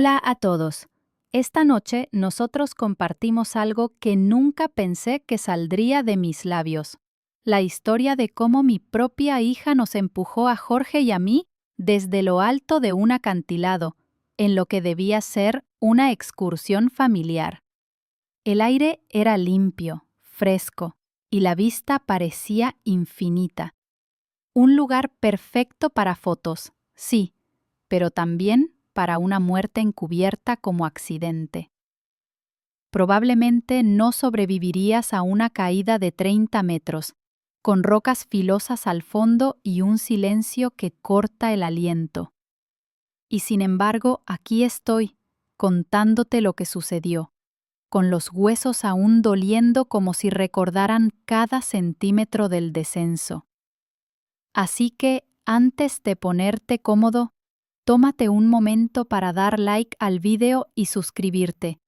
Hola a todos. Esta noche nosotros compartimos algo que nunca pensé que saldría de mis labios. La historia de cómo mi propia hija nos empujó a Jorge y a mí desde lo alto de un acantilado, en lo que debía ser una excursión familiar. El aire era limpio, fresco, y la vista parecía infinita. Un lugar perfecto para fotos, sí, pero también para una muerte encubierta como accidente. Probablemente no sobrevivirías a una caída de 30 metros, con rocas filosas al fondo y un silencio que corta el aliento. Y sin embargo, aquí estoy, contándote lo que sucedió, con los huesos aún doliendo como si recordaran cada centímetro del descenso. Así que, antes de ponerte cómodo, tómate un momento para dar like al video y suscribirte,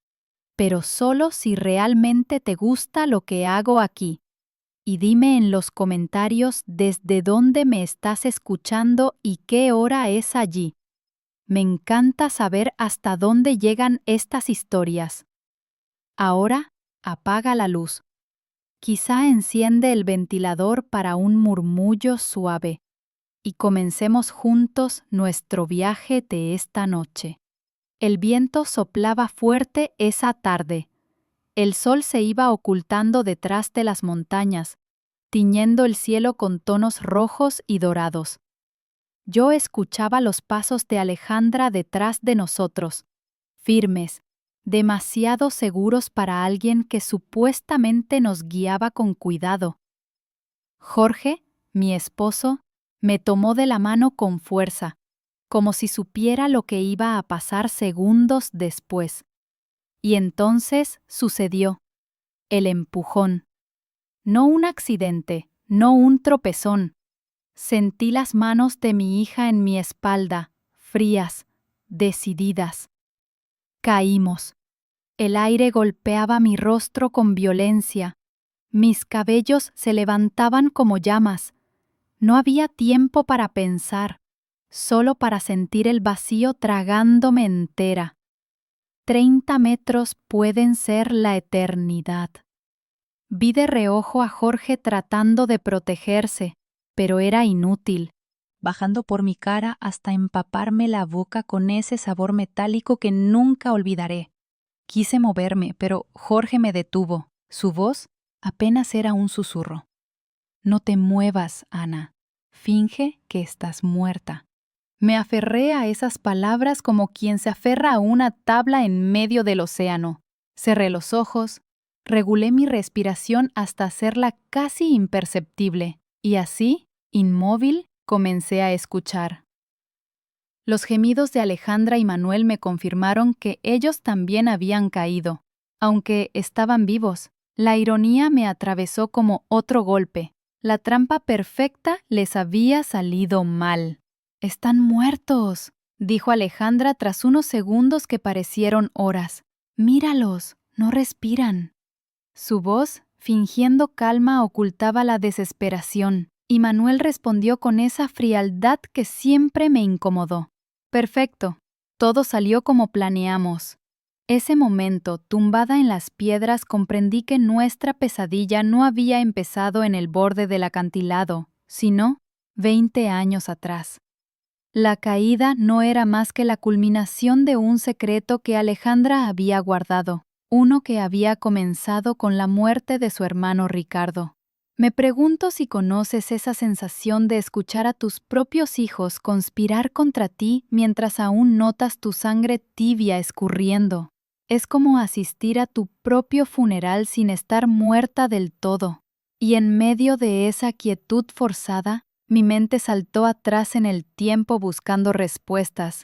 pero solo si realmente te gusta lo que hago aquí. Y dime en los comentarios desde dónde me estás escuchando y qué hora es allí. Me encanta saber hasta dónde llegan estas historias. Ahora, apaga la luz. Quizá enciende el ventilador para un murmullo suave. Y comencemos juntos nuestro viaje de esta noche. El viento soplaba fuerte esa tarde. El sol se iba ocultando detrás de las montañas, tiñendo el cielo con tonos rojos y dorados. Yo escuchaba los pasos de Alejandra detrás de nosotros, firmes, demasiado seguros para alguien que supuestamente nos guiaba con cuidado. Jorge, mi esposo, me tomó de la mano con fuerza, como si supiera lo que iba a pasar segundos después. Y entonces sucedió. El empujón. No un accidente, no un tropezón. Sentí las manos de mi hija en mi espalda, frías, decididas. Caímos. El aire golpeaba mi rostro con violencia. Mis cabellos se levantaban como llamas. No había tiempo para pensar, solo para sentir el vacío tragándome entera. 30 metros pueden ser la eternidad. Vi de reojo a Jorge tratando de protegerse, pero era inútil, bajando por mi cara hasta empaparme la boca con ese sabor metálico que nunca olvidaré. Quise moverme, pero Jorge me detuvo. Su voz apenas era un susurro. No te muevas, Ana. Finge que estás muerta. Me aferré a esas palabras como quien se aferra a una tabla en medio del océano. Cerré los ojos, regulé mi respiración hasta hacerla casi imperceptible, y así, inmóvil, comencé a escuchar. Los gemidos de Alejandra y Manuel me confirmaron que ellos también habían caído, aunque estaban vivos. La ironía me atravesó como otro golpe. La trampa perfecta les había salido mal. «Están muertos», dijo Alejandra tras unos segundos que parecieron horas. «Míralos, no respiran». Su voz, fingiendo calma, ocultaba la desesperación, y Manuel respondió con esa frialdad que siempre me incomodó. «Perfecto, todo salió como planeamos». Ese momento, tumbada en las piedras, comprendí que nuestra pesadilla no había empezado en el borde del acantilado, sino 20 años atrás. La caída no era más que la culminación de un secreto que Alejandra había guardado, uno que había comenzado con la muerte de su hermano Ricardo. Me pregunto si conoces esa sensación de escuchar a tus propios hijos conspirar contra ti mientras aún notas tu sangre tibia escurriendo. Es como asistir a tu propio funeral sin estar muerta del todo. Y en medio de esa quietud forzada, mi mente saltó atrás en el tiempo buscando respuestas.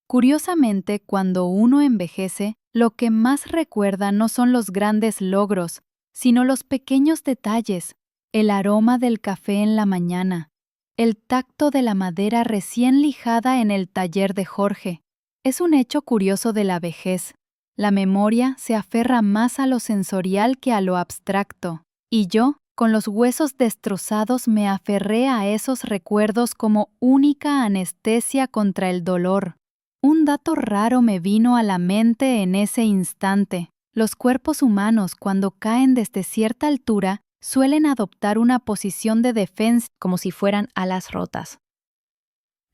Curiosamente, cuando uno envejece, lo que más recuerda no son los grandes logros, sino los pequeños detalles, el aroma del café en la mañana, el tacto de la madera recién lijada en el taller de Jorge. Es un hecho curioso de la vejez. La memoria se aferra más a lo sensorial que a lo abstracto, y yo, con los huesos destrozados, me aferré a esos recuerdos como única anestesia contra el dolor. Un dato raro me vino a la mente en ese instante. Los cuerpos humanos, cuando caen desde cierta altura, suelen adoptar una posición de defensa como si fueran alas rotas.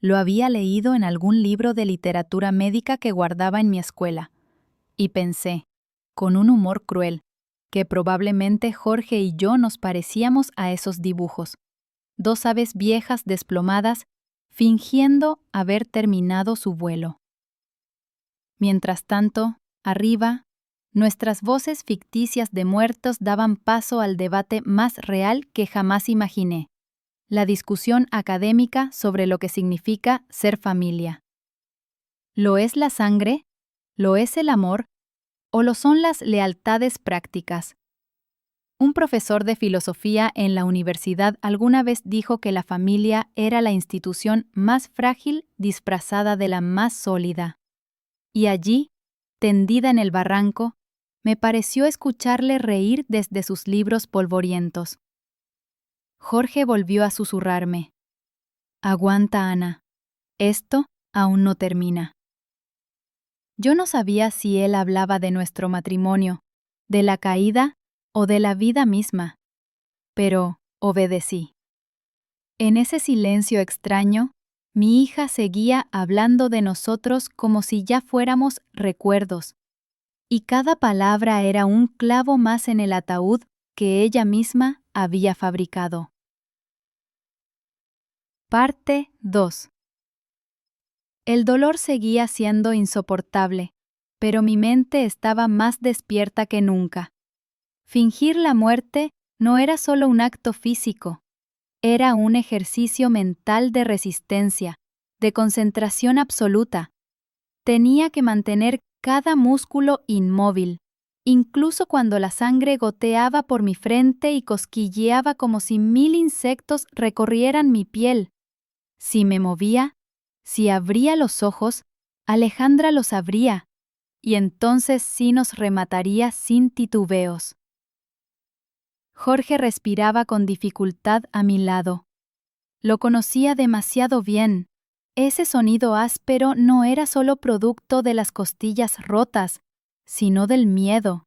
Lo había leído en algún libro de literatura médica que guardaba en mi escuela, y pensé, con un humor cruel, que probablemente Jorge y yo nos parecíamos a esos dibujos. Dos aves viejas desplomadas, fingiendo haber terminado su vuelo. Mientras tanto, arriba, nuestras voces ficticias de muertos daban paso al debate más real que jamás imaginé, la discusión académica sobre lo que significa ser familia. ¿Lo es la sangre? ¿Lo es el amor? ¿O lo son las lealtades prácticas? Un profesor de filosofía en la universidad alguna vez dijo que la familia era la institución más frágil disfrazada de la más sólida. Y allí, tendida en el barranco, me pareció escucharle reír desde sus libros polvorientos. Jorge volvió a susurrarme. Aguanta, Ana. Esto aún no termina. Yo no sabía si él hablaba de nuestro matrimonio, de la caída o de la vida misma, pero obedecí. En ese silencio extraño, mi hija seguía hablando de nosotros como si ya fuéramos recuerdos, y cada palabra era un clavo más en el ataúd que ella misma había fabricado. Parte 2. El dolor seguía siendo insoportable, pero mi mente estaba más despierta que nunca. Fingir la muerte no era solo un acto físico, era un ejercicio mental de resistencia, de concentración absoluta. Tenía que mantener cada músculo inmóvil, incluso cuando la sangre goteaba por mi frente y cosquilleaba como si 1000 insectos recorrieran mi piel. Si me movía, si abría los ojos, Alejandra los abría, y entonces sí nos remataría sin titubeos. Jorge respiraba con dificultad a mi lado. Lo conocía demasiado bien. Ese sonido áspero no era solo producto de las costillas rotas, sino del miedo.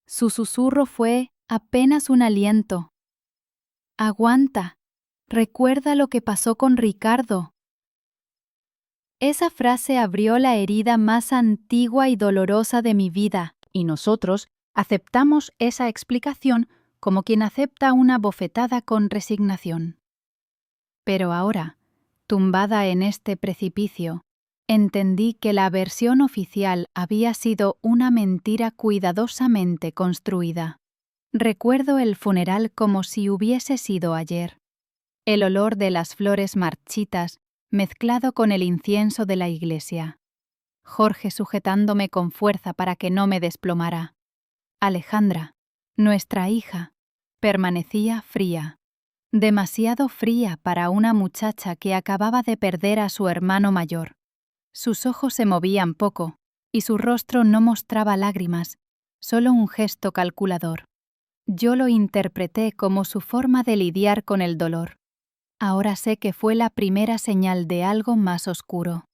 Su susurro fue apenas un aliento. Aguanta. Recuerda lo que pasó con Ricardo. Esa frase abrió la herida más antigua y dolorosa de mi vida, y nosotros aceptamos esa explicación como quien acepta una bofetada con resignación. Pero ahora, tumbada en este precipicio, entendí que la versión oficial había sido una mentira cuidadosamente construida. Recuerdo el funeral como si hubiese sido ayer. El olor de las flores marchitas mezclado con el incienso de la iglesia. Jorge sujetándome con fuerza para que no me desplomara. Alejandra, nuestra hija, permanecía fría. Demasiado fría para una muchacha que acababa de perder a su hermano mayor. Sus ojos se movían poco, y su rostro no mostraba lágrimas, solo un gesto calculador. Yo lo interpreté como su forma de lidiar con el dolor. Ahora sé que fue la primera señal de algo más oscuro.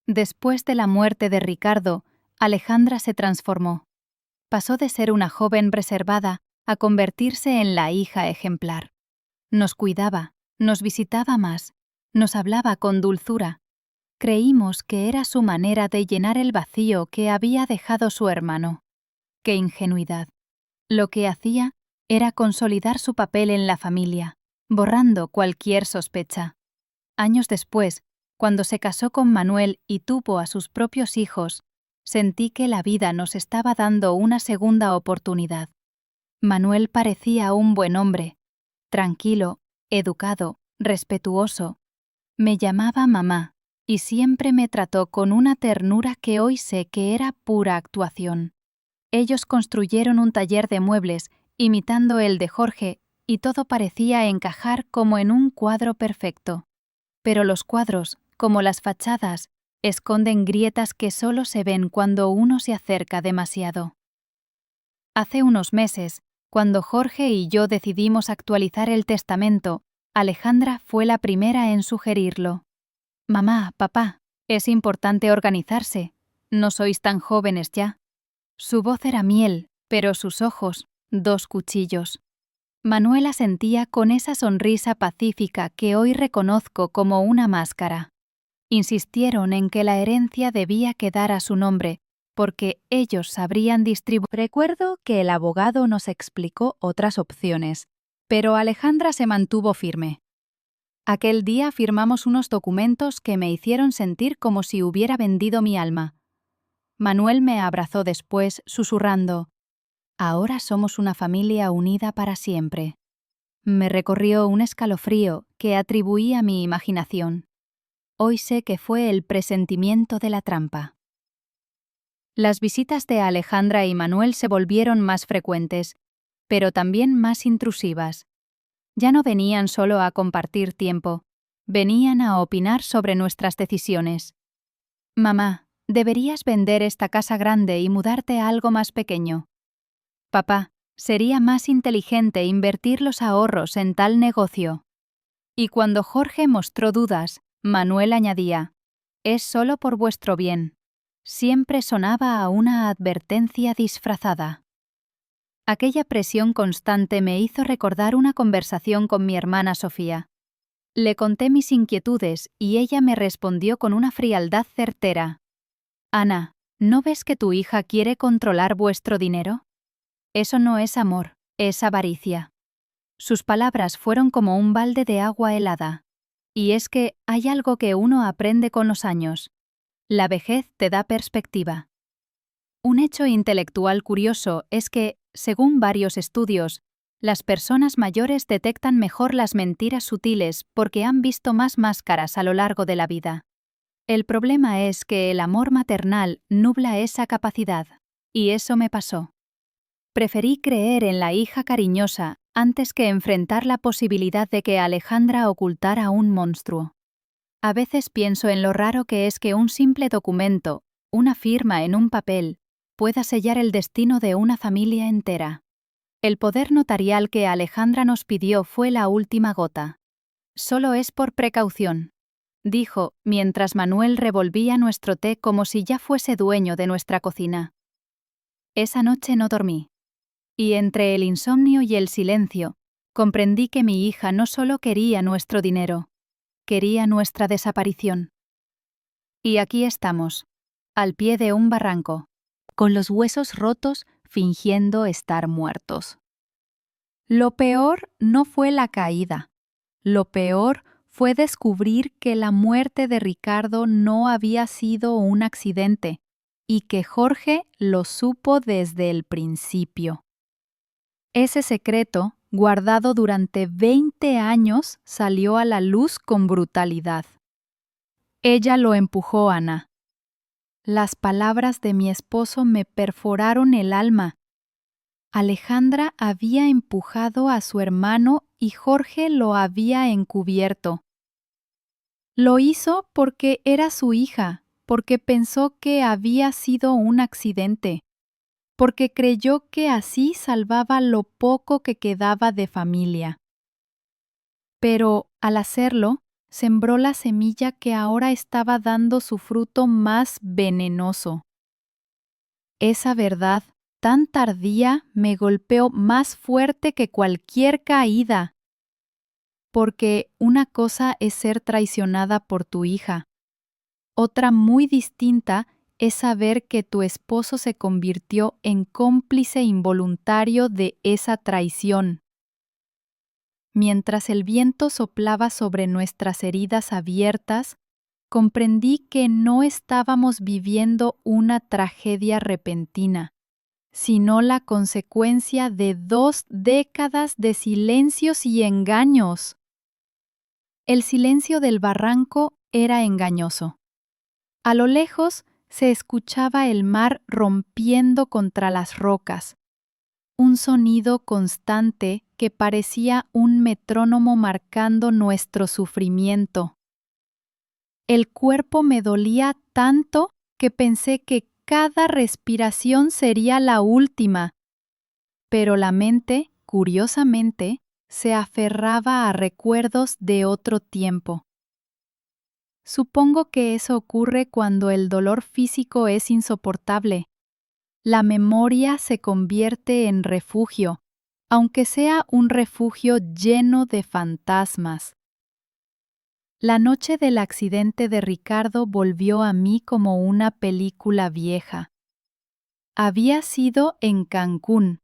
Después de la muerte de Ricardo, Alejandra se transformó. Pasó de ser una joven reservada a convertirse en la hija ejemplar. Nos cuidaba, nos visitaba más, nos hablaba con dulzura. Creímos que era su manera de llenar el vacío que había dejado su hermano. ¡Qué ingenuidad! Lo que hacía era consolidar su papel en la familia, borrando cualquier sospecha. Años después, cuando se casó con Manuel y tuvo a sus propios hijos, sentí que la vida nos estaba dando una segunda oportunidad. Manuel parecía un buen hombre, tranquilo, educado, respetuoso. Me llamaba mamá y siempre me trató con una ternura que hoy sé que era pura actuación. Ellos construyeron un taller de muebles, imitando el de Jorge, y todo parecía encajar como en un cuadro perfecto. Pero los cuadros, como las fachadas, esconden grietas que solo se ven cuando uno se acerca demasiado. Hace unos meses, cuando Jorge y yo decidimos actualizar el testamento, Alejandra fue la primera en sugerirlo. «Mamá, papá, Es importante organizarse. No sois tan jóvenes ya. Su voz era miel, pero sus ojos, 2 cuchillos. Manuel asentía con esa sonrisa pacífica que hoy reconozco como una máscara. Insistieron en que la herencia debía quedar a su nombre, porque ellos sabrían distribuir. Recuerdo que el abogado nos explicó otras opciones, pero Alejandra se mantuvo firme. Aquel día firmamos unos documentos que me hicieron sentir como si hubiera vendido mi alma. Manuel me abrazó después, susurrando: «Ahora somos una familia unida para siempre». Me recorrió un escalofrío que atribuí a mi imaginación. Hoy sé que fue el presentimiento de la trampa. Las visitas de Alejandra y Manuel se volvieron más frecuentes, pero también más intrusivas. Ya no venían solo a compartir tiempo, venían a opinar sobre nuestras decisiones. «Mamá, deberías vender esta casa grande y mudarte a algo más pequeño». «Papá, sería más inteligente invertir los ahorros en tal negocio». Y cuando Jorge mostró dudas, Manuel añadía: «Es solo por vuestro bien». Siempre sonaba a una advertencia disfrazada. Aquella presión constante me hizo recordar una conversación con mi hermana Sofía. Le conté mis inquietudes y ella me respondió con una frialdad certera: «Ana, ¿no ves que tu hija quiere controlar vuestro dinero? Eso no es amor, es avaricia». Sus palabras fueron como un balde de agua helada. Y es que hay algo que uno aprende con los años. La vejez te da perspectiva. Un hecho intelectual curioso es que, según varios estudios, las personas mayores detectan mejor las mentiras sutiles porque han visto más máscaras a lo largo de la vida. El problema es que el amor maternal nubla esa capacidad, y eso me pasó. Preferí creer en la hija cariñosa antes que enfrentar la posibilidad de que Alejandra ocultara un monstruo. A veces pienso en lo raro que es que un simple documento, una firma en un papel, pueda sellar el destino de una familia entera. El poder notarial que Alejandra nos pidió fue la última gota. «Solo es por precaución», dijo, mientras Manuel revolvía nuestro té como si ya fuese dueño de nuestra cocina. Esa noche no dormí. Y entre el insomnio y el silencio, comprendí que mi hija no solo quería nuestro dinero, quería nuestra desaparición. Y aquí estamos, al pie de un barranco, con los huesos rotos, fingiendo estar muertos. Lo peor no fue la caída. Lo peor fue descubrir que la muerte de Ricardo no había sido un accidente y que Jorge lo supo desde el principio. Ese secreto, guardado durante 20 años, salió a la luz con brutalidad. Ella lo empujó, Ana. Las palabras de mi esposo me perforaron el alma. Alejandra había empujado a su hermano y Jorge lo había encubierto. Lo hizo porque era su hija, porque pensó que había sido un accidente, porque creyó que así salvaba lo poco que quedaba de familia. Pero, al hacerlo, sembró la semilla que ahora estaba dando su fruto más venenoso. Esa verdad, tan tardía, me golpeó más fuerte que cualquier caída. Porque una cosa es ser traicionada por tu hija. Otra muy distinta es saber que tu esposo se convirtió en cómplice involuntario de esa traición. Mientras el viento soplaba sobre nuestras heridas abiertas, comprendí que no estábamos viviendo una tragedia repentina, sino la consecuencia de 2 décadas de silencios y engaños. El silencio del barranco era engañoso. A lo lejos se escuchaba el mar rompiendo contra las rocas, un sonido constante que parecía un metrónomo marcando nuestro sufrimiento. El cuerpo me dolía tanto que pensé que cada respiración sería la última, pero la mente, curiosamente, se aferraba a recuerdos de otro tiempo. Supongo que eso ocurre cuando el dolor físico es insoportable. La memoria se convierte en refugio, aunque sea un refugio lleno de fantasmas. La noche del accidente de Ricardo volvió a mí como una película vieja. Había sido en Cancún,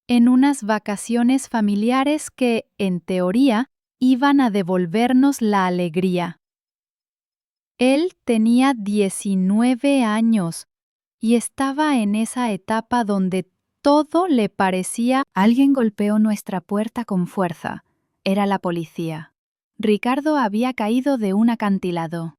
en unas vacaciones familiares que, en teoría, iban a devolvernos la alegría. Él tenía 19 años y estaba en esa etapa donde todo le parecía. Alguien golpeó nuestra puerta con fuerza. Era la policía. Ricardo había caído de un acantilado.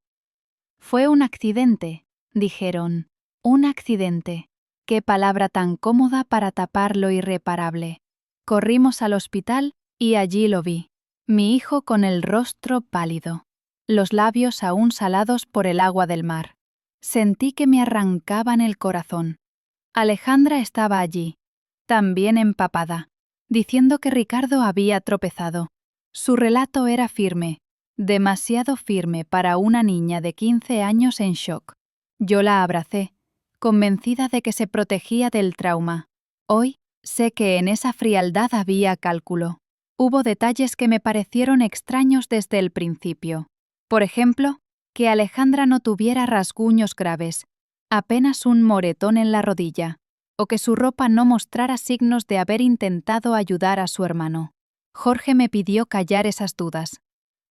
Fue un accidente, dijeron. Un accidente. Qué palabra tan cómoda para tapar lo irreparable. Corrimos al hospital y allí lo vi. Mi hijo con el rostro pálido, los labios aún salados por el agua del mar. Sentí que me arrancaban el corazón. Alejandra estaba allí, también empapada, diciendo que Ricardo había tropezado. Su relato era firme, demasiado firme para una niña de 15 años en shock. Yo la abracé, convencida de que se protegía del trauma. Hoy sé que en esa frialdad había cálculo. Hubo detalles que me parecieron extraños desde el principio. Por ejemplo, que Alejandra no tuviera rasguños graves, apenas un moretón en la rodilla, o que su ropa no mostrara signos de haber intentado ayudar a su hermano. Jorge me pidió callar esas dudas.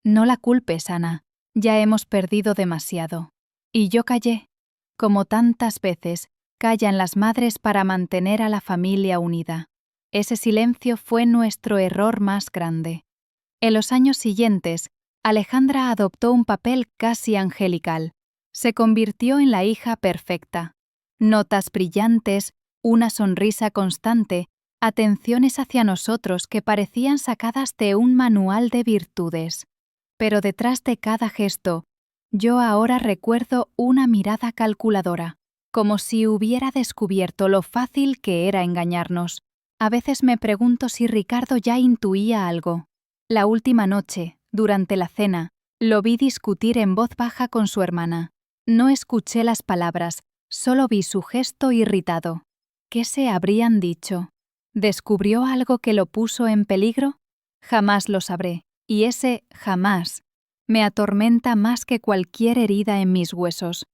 No la culpes, Ana, ya hemos perdido demasiado. Y yo callé. Como tantas veces, callan las madres para mantener a la familia unida. Ese silencio fue nuestro error más grande. En los años siguientes, Alejandra adoptó un papel casi angelical. Se convirtió en la hija perfecta. Notas brillantes, una sonrisa constante, atenciones hacia nosotros que parecían sacadas de un manual de virtudes. Pero detrás de cada gesto, yo ahora recuerdo una mirada calculadora, como si hubiera descubierto lo fácil que era engañarnos. A veces me pregunto si Ricardo ya intuía algo. La última noche, durante la cena, lo vi discutir en voz baja con su hermana. No escuché las palabras, solo vi su gesto irritado. ¿Qué se habrían dicho? ¿Descubrió algo que lo puso en peligro? Jamás lo sabré, y ese jamás me atormenta más que cualquier herida en mis huesos.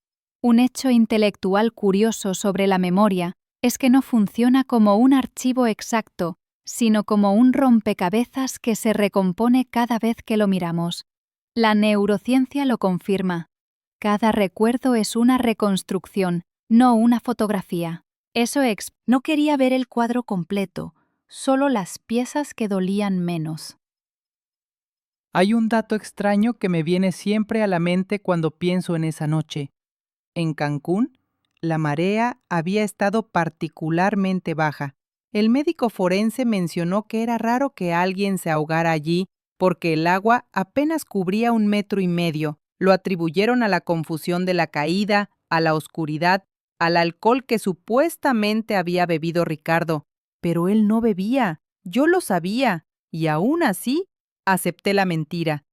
Un hecho intelectual curioso sobre la memoria es que no funciona como un archivo exacto, sino como un rompecabezas que se recompone cada vez que lo miramos. La neurociencia lo confirma. Cada recuerdo es una reconstrucción, no una fotografía. No quería ver el cuadro completo, solo las piezas que dolían menos. Hay un dato extraño que me viene siempre a la mente cuando pienso en esa noche. En Cancún, la marea había estado particularmente baja. El médico forense mencionó que era raro que alguien se ahogara allí porque el agua apenas cubría 1,5 metros. Lo atribuyeron a la confusión de la caída, a la oscuridad, al alcohol que supuestamente había bebido Ricardo. Pero él no bebía, yo lo sabía, y aún así acepté la mentira.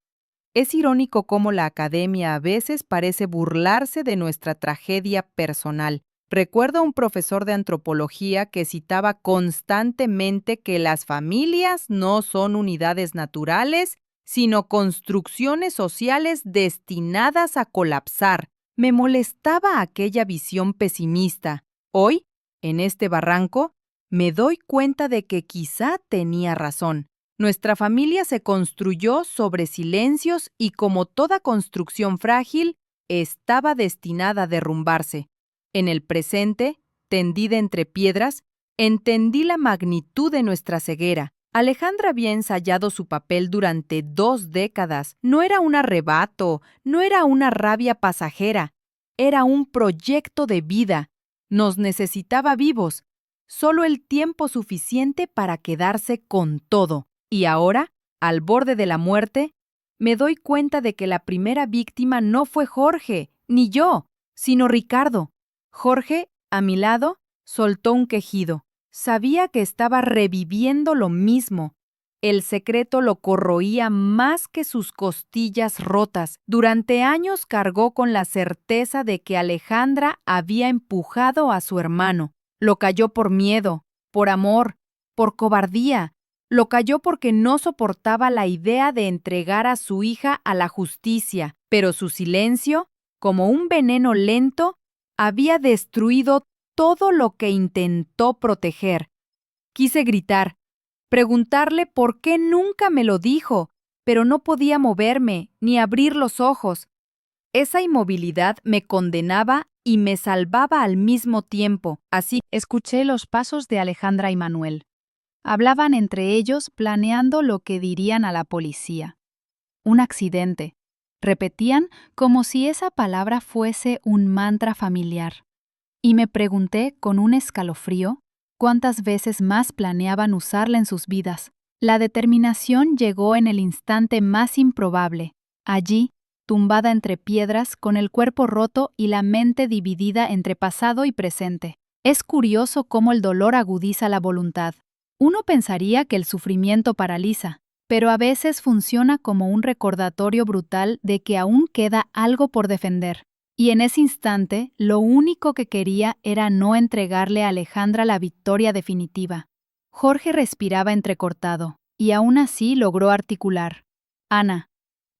Es irónico cómo la academia a veces parece burlarse de nuestra tragedia personal. Recuerdo a un profesor de antropología que citaba constantemente que las familias no son unidades naturales, sino construcciones sociales destinadas a colapsar. Me molestaba aquella visión pesimista. Hoy, en este barranco, me doy cuenta de que quizá tenía razón. Nuestra familia se construyó sobre silencios y, como toda construcción frágil, estaba destinada a derrumbarse. En el presente, tendida entre piedras, entendí la magnitud de nuestra ceguera. Alejandra había ensayado su papel durante 2 décadas. No era un arrebato, no era una rabia pasajera. Era un proyecto de vida. Nos necesitaba vivos. Solo el tiempo suficiente para quedarse con todo. Y ahora, al borde de la muerte, me doy cuenta de que la primera víctima no fue Jorge, ni yo, sino Ricardo. Jorge, a mi lado, soltó un quejido. Sabía que estaba reviviendo lo mismo. El secreto lo corroía más que sus costillas rotas. Durante años cargó con la certeza de que Alejandra había empujado a su hermano. Lo calló por miedo, por amor, por cobardía. Lo calló porque no soportaba la idea de entregar a su hija a la justicia, pero su silencio, como un veneno lento, había destruido todo lo que intentó proteger. Quise gritar, preguntarle por qué nunca me lo dijo, pero no podía moverme ni abrir los ojos. Esa inmovilidad me condenaba y me salvaba al mismo tiempo. Así escuché los pasos de Alejandra y Manuel. Hablaban entre ellos planeando lo que dirían a la policía. Un accidente. Repetían como si esa palabra fuese un mantra familiar. Y me pregunté con un escalofrío cuántas veces más planeaban usarla en sus vidas. La determinación llegó en el instante más improbable. Allí, tumbada entre piedras, con el cuerpo roto y la mente dividida entre pasado y presente. Es curioso cómo el dolor agudiza la voluntad. Uno pensaría que el sufrimiento paraliza, pero a veces funciona como un recordatorio brutal de que aún queda algo por defender. Y en ese instante, lo único que quería era no entregarle a Alejandra la victoria definitiva. Jorge respiraba entrecortado, y aún así logró articular. Ana,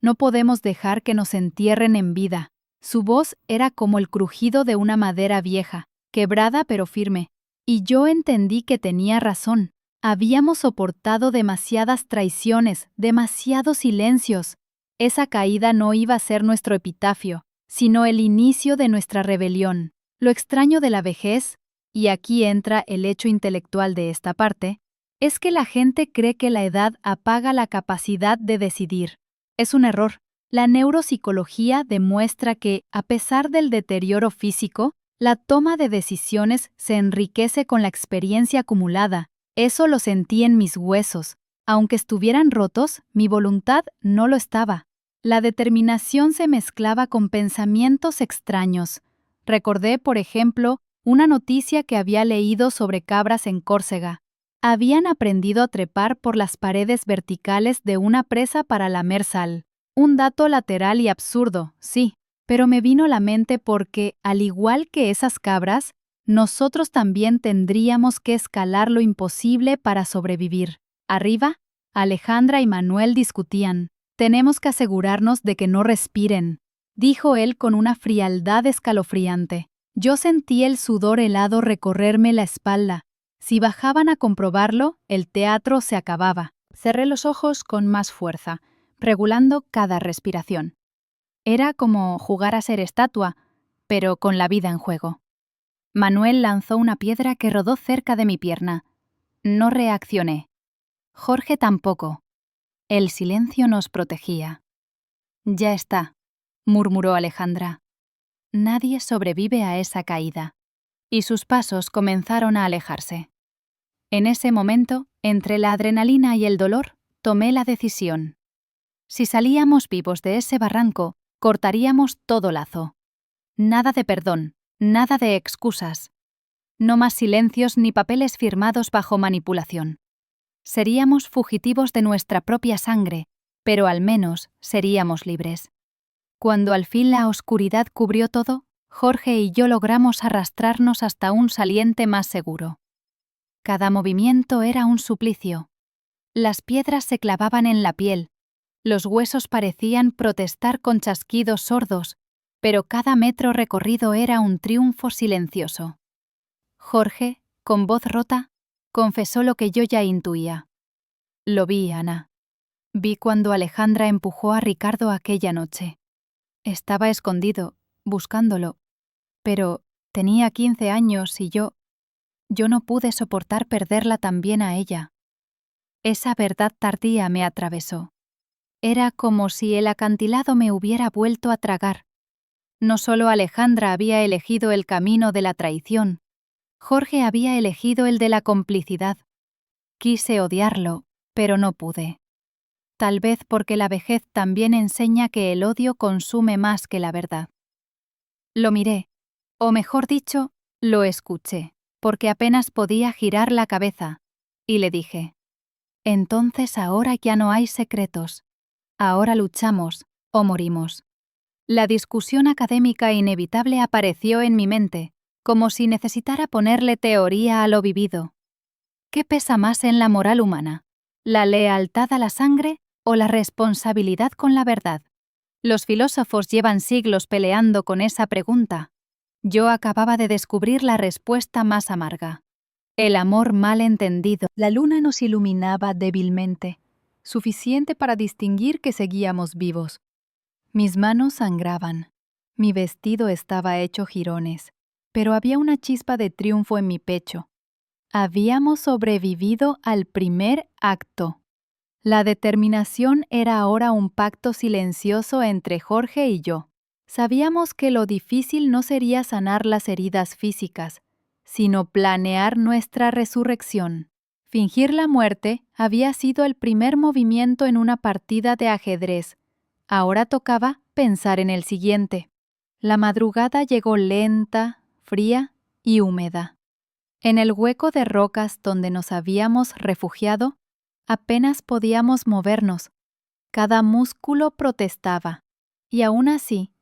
no podemos dejar que nos entierren en vida. Su voz era como el crujido de una madera vieja, quebrada pero firme. Y yo entendí que tenía razón. Habíamos soportado demasiadas traiciones, demasiados silencios. Esa caída no iba a ser nuestro epitafio, sino el inicio de nuestra rebelión. Lo extraño de la vejez, y aquí entra el hecho intelectual de esta parte, es que la gente cree que la edad apaga la capacidad de decidir. Es un error. La neuropsicología demuestra que, a pesar del deterioro físico, la toma de decisiones se enriquece con la experiencia acumulada. Eso lo sentí en mis huesos. Aunque estuvieran rotos, mi voluntad no lo estaba. La determinación se mezclaba con pensamientos extraños. Recordé, por ejemplo, una noticia que había leído sobre cabras en Córcega. Habían aprendido a trepar por las paredes verticales de una presa para lamer sal. Un dato lateral y absurdo, sí, pero me vino a la mente porque, al igual que esas cabras, nosotros también tendríamos que escalar lo imposible para sobrevivir. Arriba, Alejandra y Manuel discutían. Tenemos que asegurarnos de que no respiren, dijo él con una frialdad escalofriante. Yo sentí el sudor helado recorrerme la espalda. Si bajaban a comprobarlo, el teatro se acababa. Cerré los ojos con más fuerza, regulando cada respiración. Era como jugar a ser estatua, pero con la vida en juego. Manuel lanzó una piedra que rodó cerca de mi pierna. No reaccioné. Jorge tampoco. El silencio nos protegía. Ya está, murmuró Alejandra. Nadie sobrevive a esa caída. Y sus pasos comenzaron a alejarse. En ese momento, entre la adrenalina y el dolor, tomé la decisión. Si salíamos vivos de ese barranco, cortaríamos todo lazo. Nada de perdón, nada de excusas. No más silencios ni papeles firmados bajo manipulación. Seríamos fugitivos de nuestra propia sangre, pero al menos seríamos libres. Cuando al fin la oscuridad cubrió todo, Jorge y yo logramos arrastrarnos hasta un saliente más seguro. Cada movimiento era un suplicio. Las piedras se clavaban en la piel, los huesos parecían protestar con chasquidos sordos, pero cada metro recorrido era un triunfo silencioso. Jorge, con voz rota, confesó lo que yo ya intuía. Lo vi, Ana. Vi cuando Alejandra empujó a Ricardo aquella noche. Estaba escondido, buscándolo, pero tenía 15 años y yo no pude soportar perderla también a ella. Esa verdad tardía me atravesó. Era como si el acantilado me hubiera vuelto a tragar. No solo Alejandra había elegido el camino de la traición, Jorge había elegido el de la complicidad. Quise odiarlo, pero no pude. Tal vez porque la vejez también enseña que el odio consume más que la verdad. Lo miré, o mejor dicho, lo escuché, porque apenas podía girar la cabeza, y le dije: Entonces ahora ya no hay secretos. Ahora luchamos o morimos. La discusión académica inevitable apareció en mi mente, como si necesitara ponerle teoría a lo vivido. ¿Qué pesa más en la moral humana? ¿La lealtad a la sangre o la responsabilidad con la verdad? Los filósofos llevan siglos peleando con esa pregunta. Yo acababa de descubrir la respuesta más amarga. El amor mal entendido. La luna nos iluminaba débilmente, suficiente para distinguir que seguíamos vivos. Mis manos sangraban. Mi vestido estaba hecho jirones, pero había una chispa de triunfo en mi pecho. Habíamos sobrevivido al primer acto. La determinación era ahora un pacto silencioso entre Jorge y yo. Sabíamos que lo difícil no sería sanar las heridas físicas, sino planear nuestra resurrección. Fingir la muerte había sido el primer movimiento en una partida de ajedrez. Ahora tocaba pensar en el siguiente. La madrugada llegó lenta, fría y húmeda. En el hueco de rocas donde nos habíamos refugiado, apenas podíamos movernos. Cada músculo protestaba. Y aún así,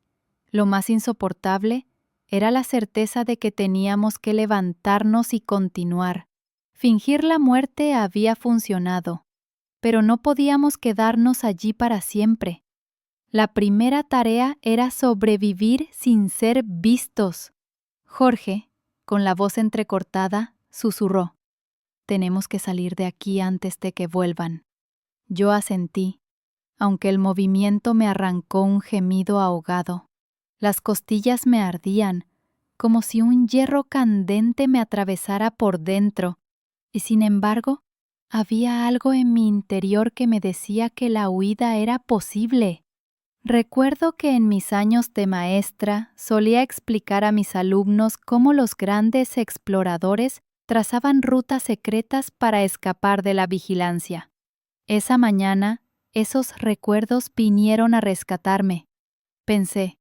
lo más insoportable era la certeza de que teníamos que levantarnos y continuar. Fingir la muerte había funcionado, pero no podíamos quedarnos allí para siempre. La primera tarea era sobrevivir sin ser vistos. Jorge, con la voz entrecortada, susurró: «Tenemos que salir de aquí antes de que vuelvan». Yo asentí, aunque el movimiento me arrancó un gemido ahogado. Las costillas me ardían, como si un hierro candente me atravesara por dentro, y sin embargo, había algo en mi interior que me decía que la huida era posible. Recuerdo que en mis años de maestra solía explicar a mis alumnos cómo los grandes exploradores trazaban rutas secretas para escapar de la vigilancia. Esa mañana, esos recuerdos vinieron a rescatarme. Pensé,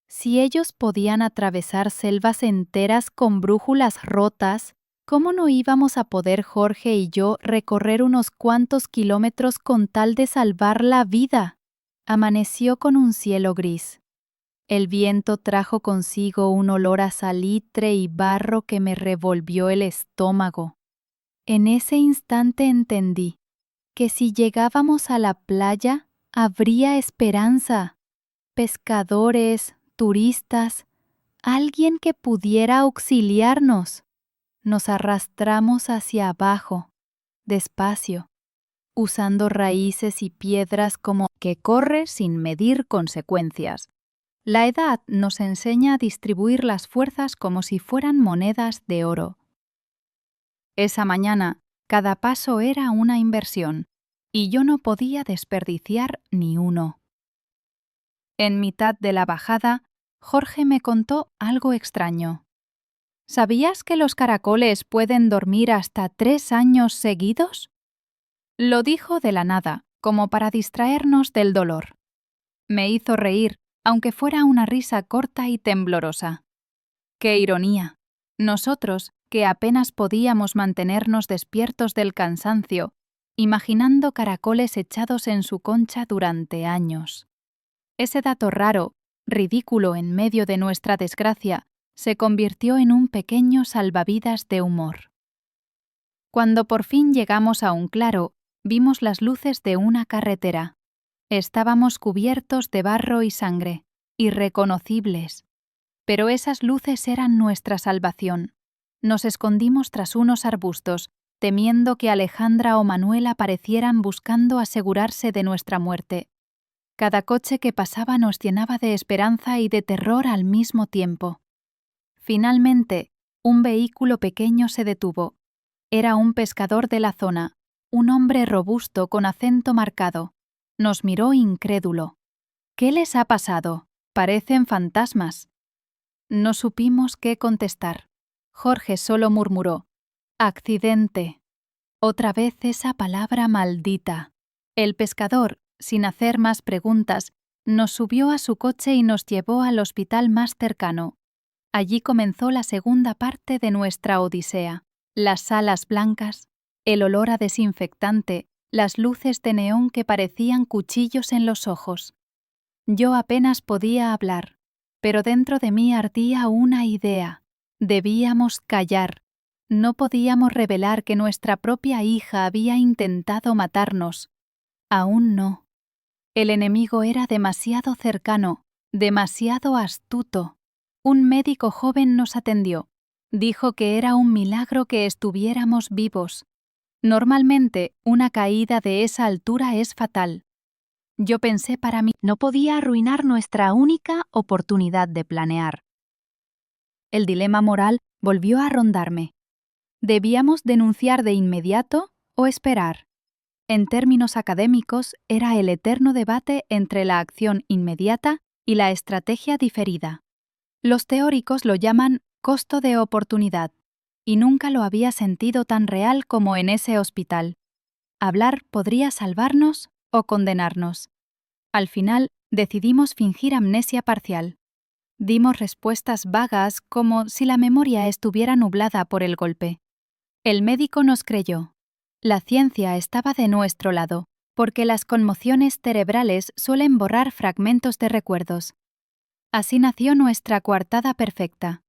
si ellos podían atravesar selvas enteras con brújulas rotas, ¿cómo no íbamos a poder Jorge y yo recorrer unos cuantos kilómetros con tal de salvar la vida? Amaneció con un cielo gris. El viento trajo consigo un olor a salitre y barro que me revolvió el estómago. En ese instante entendí que si llegábamos a la playa, habría esperanza. Pescadores, turistas, alguien que pudiera auxiliarnos. Nos arrastramos hacia abajo, despacio, usando raíces y piedras como que corre sin medir consecuencias. La edad nos enseña a distribuir las fuerzas como si fueran monedas de oro. Esa mañana, cada paso era una inversión, y yo no podía desperdiciar ni uno. En mitad de la bajada, Jorge me contó algo extraño. ¿Sabías que los caracoles pueden dormir hasta 3 años seguidos? Lo dijo de la nada, como para distraernos del dolor. Me hizo reír, aunque fuera una risa corta y temblorosa. ¡Qué ironía! Nosotros, que apenas podíamos mantenernos despiertos del cansancio, imaginando caracoles echados en su concha durante años. Ese dato raro, ridículo en medio de nuestra desgracia, se convirtió en un pequeño salvavidas de humor. Cuando por fin llegamos a un claro, vimos las luces de una carretera. Estábamos cubiertos de barro y sangre, irreconocibles. Pero esas luces eran nuestra salvación. Nos escondimos tras unos arbustos, temiendo que Alejandra o Manuel aparecieran buscando asegurarse de nuestra muerte. Cada coche que pasaba nos llenaba de esperanza y de terror al mismo tiempo. Finalmente, un vehículo pequeño se detuvo. Era un pescador de la zona, un hombre robusto con acento marcado. Nos miró incrédulo. «¿Qué les ha pasado? Parecen fantasmas». No supimos qué contestar. Jorge solo murmuró: «Accidente». Otra vez esa palabra maldita. El pescador, sin hacer más preguntas, nos subió a su coche y nos llevó al hospital más cercano. Allí comenzó la segunda parte de nuestra odisea. Las salas blancas, el olor a desinfectante, las luces de neón que parecían cuchillos en los ojos. Yo apenas podía hablar, pero dentro de mí ardía una idea. Debíamos callar. No podíamos revelar que nuestra propia hija había intentado matarnos. Aún no. El enemigo era demasiado cercano, demasiado astuto. Un médico joven nos atendió. Dijo que era un milagro que estuviéramos vivos. Normalmente, una caída de esa altura es fatal. Yo pensé para mí, no podía arruinar nuestra única oportunidad de planear. El dilema moral volvió a rondarme. ¿Debíamos denunciar de inmediato o esperar? En términos académicos, era el eterno debate entre la acción inmediata y la estrategia diferida. Los teóricos lo llaman costo de oportunidad, y nunca lo había sentido tan real como en ese hospital. Hablar podría salvarnos o condenarnos. Al final, decidimos fingir amnesia parcial. Dimos respuestas vagas como si la memoria estuviera nublada por el golpe. El médico nos creyó. La ciencia estaba de nuestro lado, porque las conmociones cerebrales suelen borrar fragmentos de recuerdos. Así nació nuestra coartada perfecta.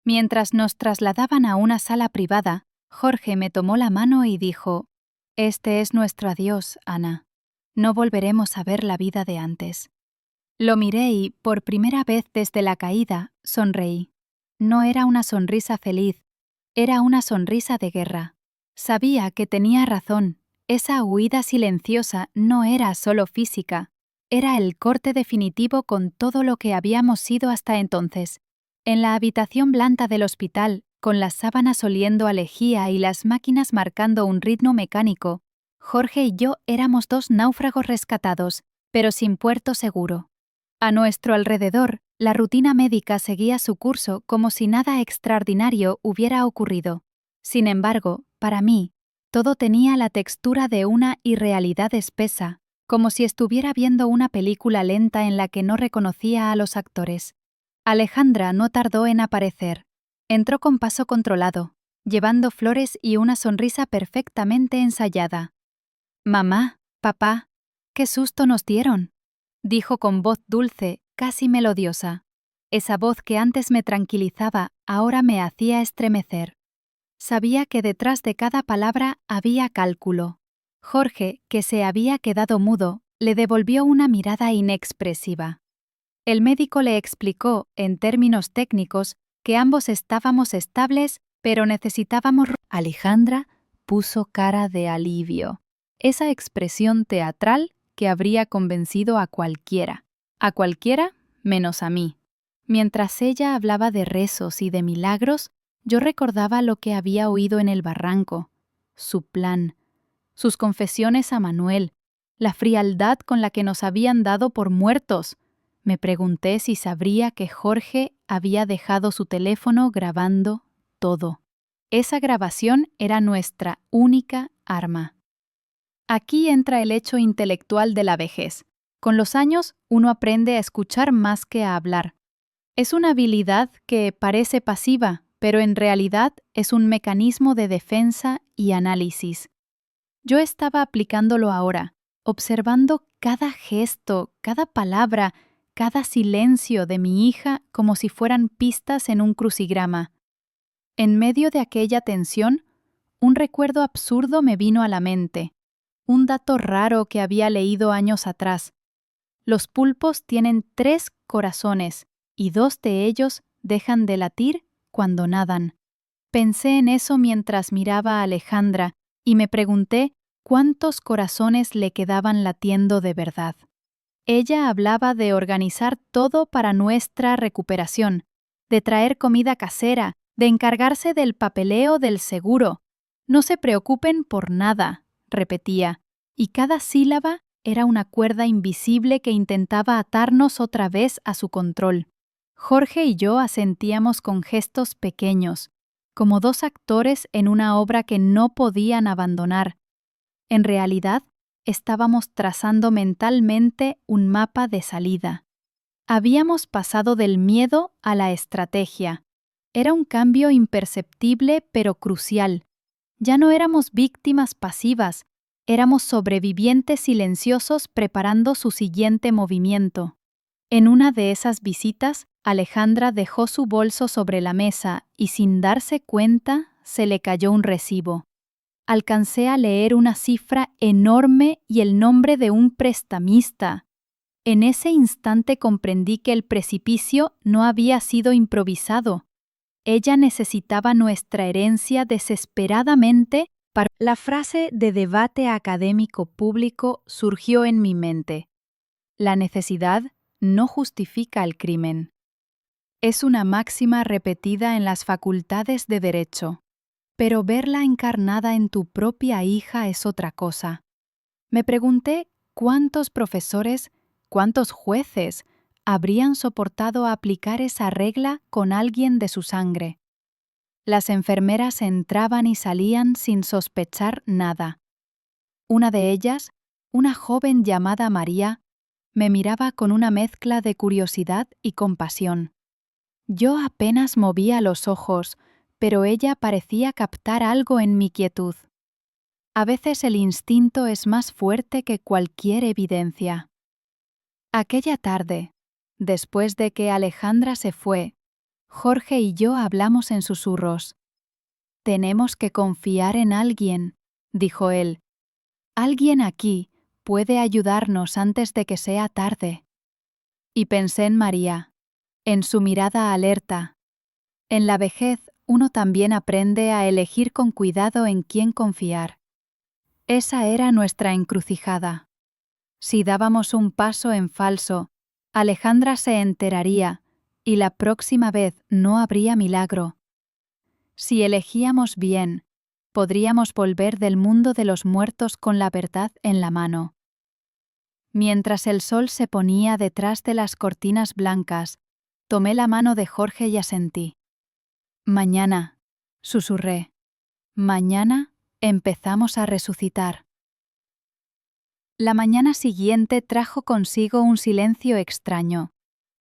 Mientras nos trasladaban a una sala privada, Jorge me tomó la mano y dijo: «Este es nuestro adiós, Ana. No volveremos a ver la vida de antes». Lo miré y, por primera vez desde la caída, sonreí. No era una sonrisa feliz, era una sonrisa de guerra. Sabía que tenía razón. Esa huida silenciosa no era solo física, era el corte definitivo con todo lo que habíamos sido hasta entonces. En la habitación blanda del hospital, con las sábanas oliendo a lejía y las máquinas marcando un ritmo mecánico, Jorge y yo éramos dos náufragos rescatados, pero sin puerto seguro. A nuestro alrededor, la rutina médica seguía su curso como si nada extraordinario hubiera ocurrido. Sin embargo, para mí, todo tenía la textura de una irrealidad espesa, como si estuviera viendo una película lenta en la que no reconocía a los actores. Alejandra no tardó en aparecer. Entró con paso controlado, llevando flores y una sonrisa perfectamente ensayada. «Mamá, papá, qué susto nos dieron», dijo con voz dulce, casi melodiosa. Esa voz que antes me tranquilizaba, ahora me hacía estremecer. Sabía que detrás de cada palabra había cálculo. Jorge, que se había quedado mudo, le devolvió una mirada inexpresiva. El médico le explicó, en términos técnicos, que ambos estábamos estables, pero necesitábamos... Alejandra puso cara de alivio. Esa expresión teatral que habría convencido a cualquiera menos a mí. Mientras ella hablaba de rezos y de milagros, yo recordaba lo que había oído en el barranco, su plan, sus confesiones a Manuel, la frialdad con la que nos habían dado por muertos. Me pregunté si sabría que Jorge había dejado su teléfono grabando todo. Esa grabación era nuestra única arma. Aquí entra el hecho intelectual de la vejez. Con los años, uno aprende a escuchar más que a hablar. Es una habilidad que parece pasiva, pero en realidad es un mecanismo de defensa y análisis. Yo estaba aplicándolo ahora, observando cada gesto, cada palabra, cada silencio de mi hija como si fueran pistas en un crucigrama. En medio de aquella tensión, un recuerdo absurdo me vino a la mente, un dato raro que había leído años atrás. Los pulpos tienen 3 corazones y 2 de ellos dejan de latir cuando nadan. Pensé en eso mientras miraba a Alejandra y me pregunté cuántos corazones le quedaban latiendo de verdad. Ella hablaba de organizar todo para nuestra recuperación, de traer comida casera, de encargarse del papeleo del seguro. No se preocupen por nada, repetía, y cada sílaba era una cuerda invisible que intentaba atarnos otra vez a su control. Jorge y yo asentíamos con gestos pequeños, como 2 actores en una obra que no podían abandonar. En realidad, estábamos trazando mentalmente un mapa de salida. Habíamos pasado del miedo a la estrategia. Era un cambio imperceptible pero crucial. Ya no éramos víctimas pasivas, éramos sobrevivientes silenciosos preparando su siguiente movimiento. En una de esas visitas, Alejandra dejó su bolso sobre la mesa y sin darse cuenta se le cayó un recibo. Alcancé a leer una cifra enorme y el nombre de un prestamista. En ese instante comprendí que el precipicio no había sido improvisado. Ella necesitaba nuestra herencia desesperadamente para... La frase de debate académico público surgió en mi mente. La necesidad no justifica el crimen. Es una máxima repetida en las facultades de Derecho, pero verla encarnada en tu propia hija es otra cosa. Me pregunté cuántos profesores, cuántos jueces habrían soportado aplicar esa regla con alguien de su sangre. Las enfermeras entraban y salían sin sospechar nada. Una de ellas, una joven llamada María, me miraba con una mezcla de curiosidad y compasión. Yo apenas movía los ojos, pero ella parecía captar algo en mi quietud. A veces el instinto es más fuerte que cualquier evidencia. Aquella tarde, después de que Alejandra se fue, Jorge y yo hablamos en susurros. «Tenemos que confiar en alguien», dijo él. «Alguien aquí puede ayudarnos antes de que sea tarde». Y pensé en María, en su mirada alerta. En la vejez uno también aprende a elegir con cuidado en quién confiar. Esa era nuestra encrucijada. Si dábamos un paso en falso, Alejandra se enteraría y la próxima vez no habría milagro. Si elegíamos bien, podríamos volver del mundo de los muertos con la verdad en la mano. Mientras el sol se ponía detrás de las cortinas blancas, tomé la mano de Jorge y asentí. «Mañana», susurré, «mañana empezamos a resucitar». La mañana siguiente trajo consigo un silencio extraño,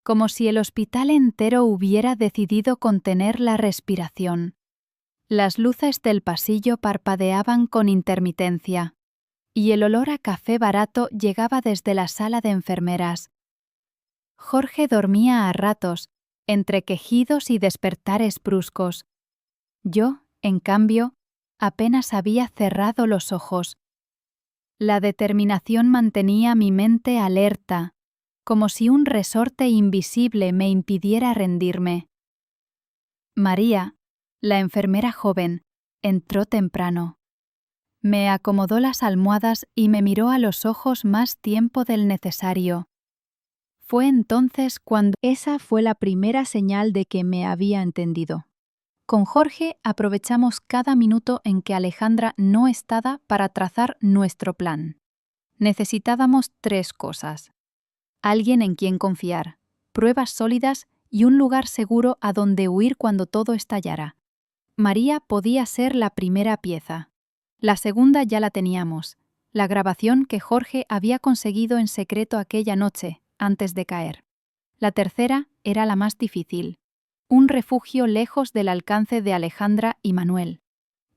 como si el hospital entero hubiera decidido contener la respiración. Las luces del pasillo parpadeaban con intermitencia, y el olor a café barato llegaba desde la sala de enfermeras. Jorge dormía a ratos, entre quejidos y despertares bruscos. Yo, en cambio, apenas había cerrado los ojos. La determinación mantenía mi mente alerta, como si un resorte invisible me impidiera rendirme. María, la enfermera joven, entró temprano. Me acomodó las almohadas y me miró a los ojos más tiempo del necesario. Fue entonces cuando esa fue la primera señal de que me había entendido. Con Jorge aprovechamos cada minuto en que Alejandra no estaba para trazar nuestro plan. Necesitábamos 3 cosas: alguien en quien confiar, pruebas sólidas y un lugar seguro a donde huir cuando todo estallara. María podía ser la primera pieza. La segunda ya la teníamos, la grabación que Jorge había conseguido en secreto aquella noche, antes de caer. La tercera era la más difícil, un refugio lejos del alcance de Alejandra y Manuel.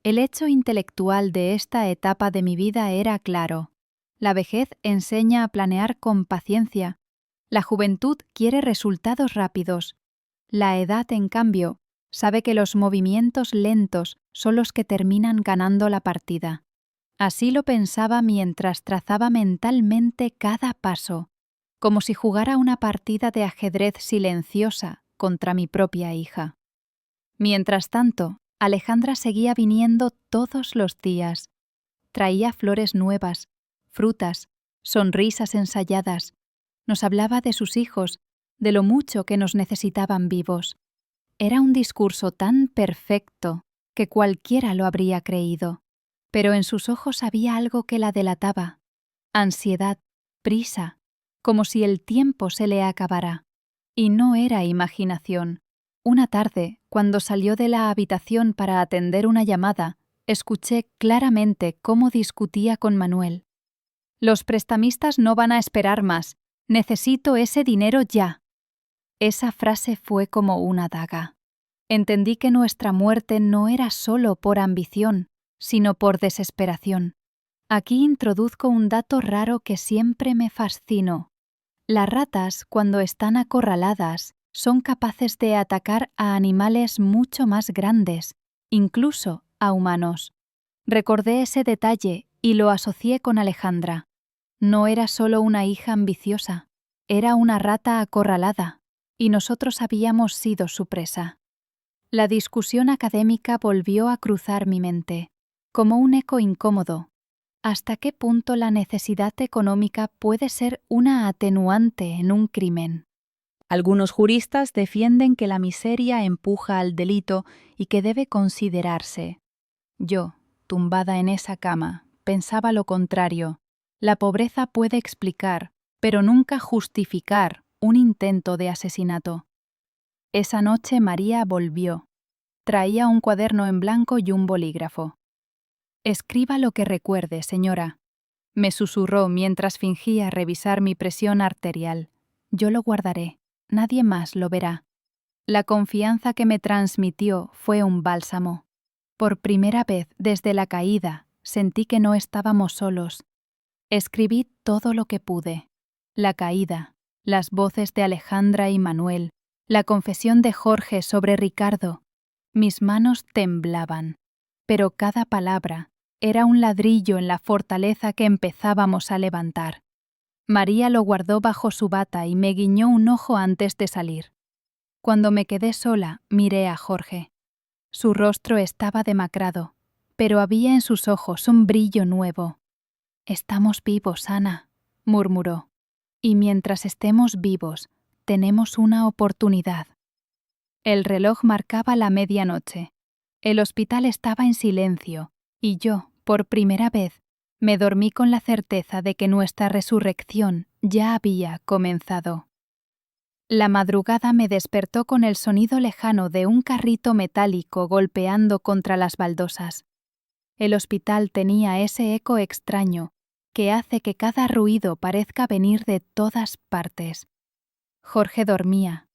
El hecho intelectual de esta etapa de mi vida era claro. La vejez enseña a planear con paciencia. La juventud quiere resultados rápidos. La edad, en cambio, sabe que los movimientos lentos son los que terminan ganando la partida. Así lo pensaba mientras trazaba mentalmente cada paso, como si jugara una partida de ajedrez silenciosa contra mi propia hija. Mientras tanto, Alejandra seguía viniendo todos los días. Traía flores nuevas, frutas, sonrisas ensayadas. Nos hablaba de sus hijos, de lo mucho que nos necesitaban vivos. Era un discurso tan perfecto que cualquiera lo habría creído, pero en sus ojos había algo que la delataba: ansiedad, prisa, como si el tiempo se le acabara. Y no era imaginación. Una tarde, cuando salió de la habitación para atender una llamada, escuché claramente cómo discutía con Manuel. «Los prestamistas no van a esperar más. Necesito ese dinero ya». Esa frase fue como una daga. Entendí que nuestra muerte no era solo por ambición, sino por desesperación. Aquí introduzco un dato raro que siempre me fascinó. Las ratas, cuando están acorraladas, son capaces de atacar a animales mucho más grandes, incluso a humanos. Recordé ese detalle y lo asocié con Alejandra. No era solo una hija ambiciosa, era una rata acorralada, y nosotros habíamos sido su presa. La discusión académica volvió a cruzar mi mente, como un eco incómodo. ¿Hasta qué punto la necesidad económica puede ser una atenuante en un crimen? Algunos juristas defienden que la miseria empuja al delito y que debe considerarse. Yo, tumbada en esa cama, pensaba lo contrario. La pobreza puede explicar, pero nunca justificar, un intento de asesinato. Esa noche María volvió. Traía un cuaderno en blanco y un bolígrafo. «Escriba lo que recuerde, señora», me susurró mientras fingía revisar mi presión arterial. «Yo lo guardaré. Nadie más lo verá». La confianza que me transmitió fue un bálsamo. Por primera vez desde la caída, sentí que no estábamos solos. Escribí todo lo que pude. La caída, las voces de Alejandra y Manuel, la confesión de Jorge sobre Ricardo. Mis manos temblaban, pero cada palabra era un ladrillo en la fortaleza que empezábamos a levantar. María lo guardó bajo su bata y me guiñó un ojo antes de salir. Cuando me quedé sola, miré a Jorge. Su rostro estaba demacrado, pero había en sus ojos un brillo nuevo. «Estamos vivos, Ana», murmuró. «Y mientras estemos vivos, tenemos una oportunidad». El reloj marcaba la medianoche. El hospital estaba en silencio, y yo, por primera vez, me dormí con la certeza de que nuestra resurrección ya había comenzado. La madrugada me despertó con el sonido lejano de un carrito metálico golpeando contra las baldosas. El hospital tenía ese eco extraño que hace que cada ruido parezca venir de todas partes. Jorge dormía,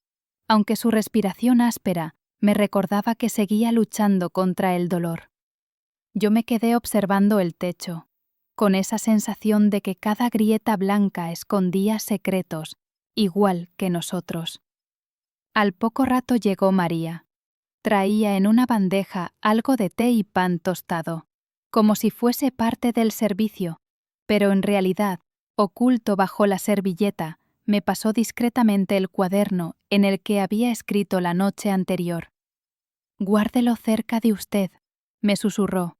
aunque su respiración áspera me recordaba que seguía luchando contra el dolor. Yo me quedé observando el techo, con esa sensación de que cada grieta blanca escondía secretos, igual que nosotros. Al poco rato llegó María. Traía en una bandeja algo de té y pan tostado, como si fuese parte del servicio, pero en realidad, oculto bajo la servilleta, me pasó discretamente el cuaderno en el que había escrito la noche anterior. «Guárdelo cerca de usted», me susurró,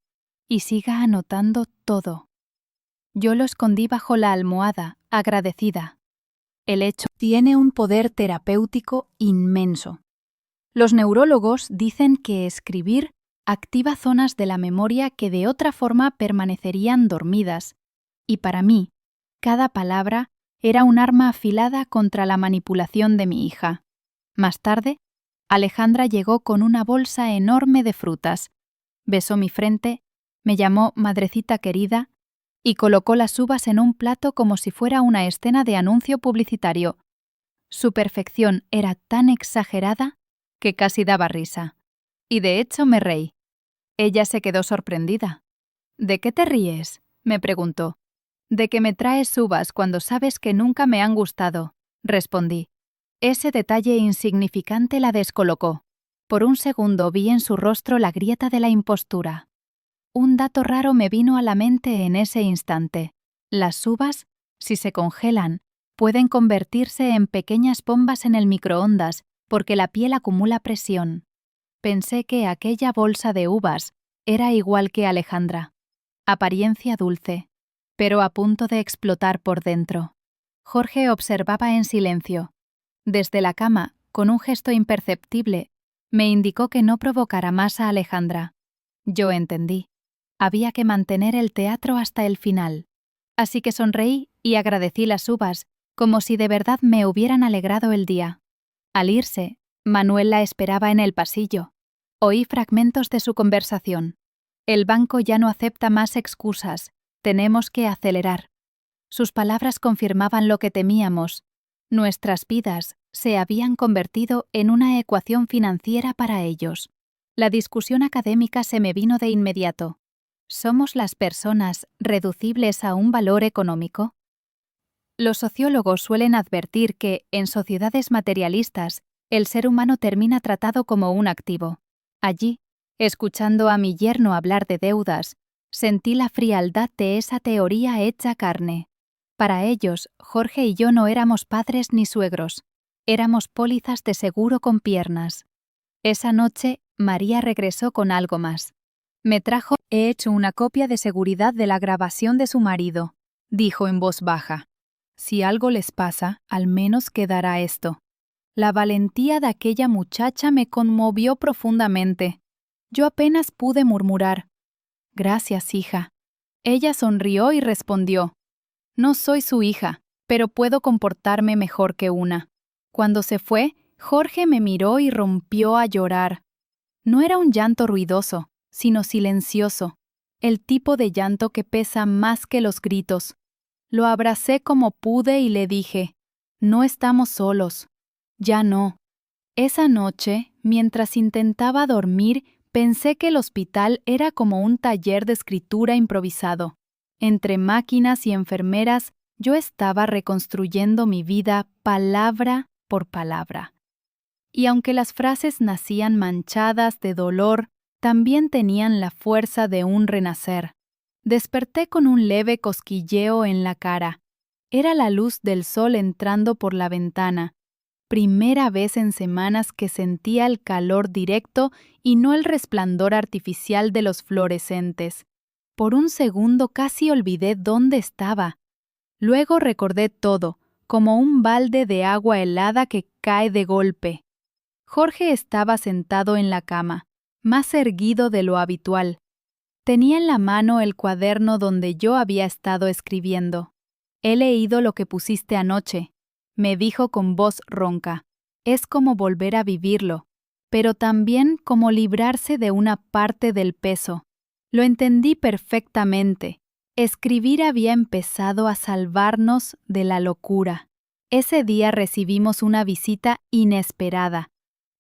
«y siga anotando todo». Yo lo escondí bajo la almohada, agradecida. El hecho tiene un poder terapéutico inmenso. Los neurólogos dicen que escribir activa zonas de la memoria que de otra forma permanecerían dormidas, y para mí, cada palabra era un arma afilada contra la manipulación de mi hija. Más tarde, Alejandra llegó con una bolsa enorme de frutas, besó mi frente, me llamó madrecita querida y colocó las uvas en un plato como si fuera una escena de anuncio publicitario. Su perfección era tan exagerada que casi daba risa. Y de hecho me reí. Ella se quedó sorprendida. «¿De qué te ríes?», me preguntó. «De que me traes uvas cuando sabes que nunca me han gustado», respondí. Ese detalle insignificante la descolocó. Por un segundo vi en su rostro la grieta de la impostura. Un dato raro me vino a la mente en ese instante. Las uvas, si se congelan, pueden convertirse en pequeñas bombas en el microondas porque la piel acumula presión. Pensé que aquella bolsa de uvas era igual que Alejandra. Apariencia dulce, pero a punto de explotar por dentro. Jorge observaba en silencio. Desde la cama, con un gesto imperceptible, me indicó que no provocara más a Alejandra. Yo entendí. Había que mantener el teatro hasta el final. Así que sonreí y agradecí las uvas, como si de verdad me hubieran alegrado el día. Al irse, Manuel la esperaba en el pasillo. Oí fragmentos de su conversación. «El banco ya no acepta más excusas. Tenemos que acelerar». Sus palabras confirmaban lo que temíamos. Nuestras vidas se habían convertido en una ecuación financiera para ellos. La discusión académica se me vino de inmediato. ¿Somos las personas reducibles a un valor económico? Los sociólogos suelen advertir que, en sociedades materialistas, el ser humano termina tratado como un activo. Allí, escuchando a mi yerno hablar de deudas, sentí la frialdad de esa teoría hecha carne. Para ellos, Jorge y yo no éramos padres ni suegros, éramos pólizas de seguro con piernas. Esa noche, María regresó con algo más. Me trajo, he hecho una copia de seguridad de la grabación de su marido, dijo en voz baja. Si algo les pasa, al menos quedará esto. La valentía de aquella muchacha me conmovió profundamente. Yo apenas pude murmurar: «Gracias, hija». Ella sonrió y respondió: «No soy su hija, pero puedo comportarme mejor que una». Cuando se fue, Jorge me miró y rompió a llorar. No era un llanto ruidoso, sino silencioso, el tipo de llanto que pesa más que los gritos. Lo abracé como pude y le dije: «No estamos solos». Ya no. Esa noche, mientras intentaba dormir, pensé que el hospital era como un taller de escritura improvisado. Entre máquinas y enfermeras, yo estaba reconstruyendo mi vida palabra por palabra. Y aunque las frases nacían manchadas de dolor, también tenían la fuerza de un renacer. Desperté con un leve cosquilleo en la cara. Era la luz del sol entrando por la ventana. Primera vez en semanas que sentía el calor directo y no el resplandor artificial de los fluorescentes. Por un segundo casi olvidé dónde estaba. Luego recordé todo, como un balde de agua helada que cae de golpe. Jorge estaba sentado en la cama, más erguido de lo habitual. Tenía en la mano el cuaderno donde yo había estado escribiendo. «He leído lo que pusiste anoche», me dijo con voz ronca. «Es como volver a vivirlo, pero también como librarse de una parte del peso». Lo entendí perfectamente. Escribir había empezado a salvarnos de la locura. Ese día recibimos una visita inesperada.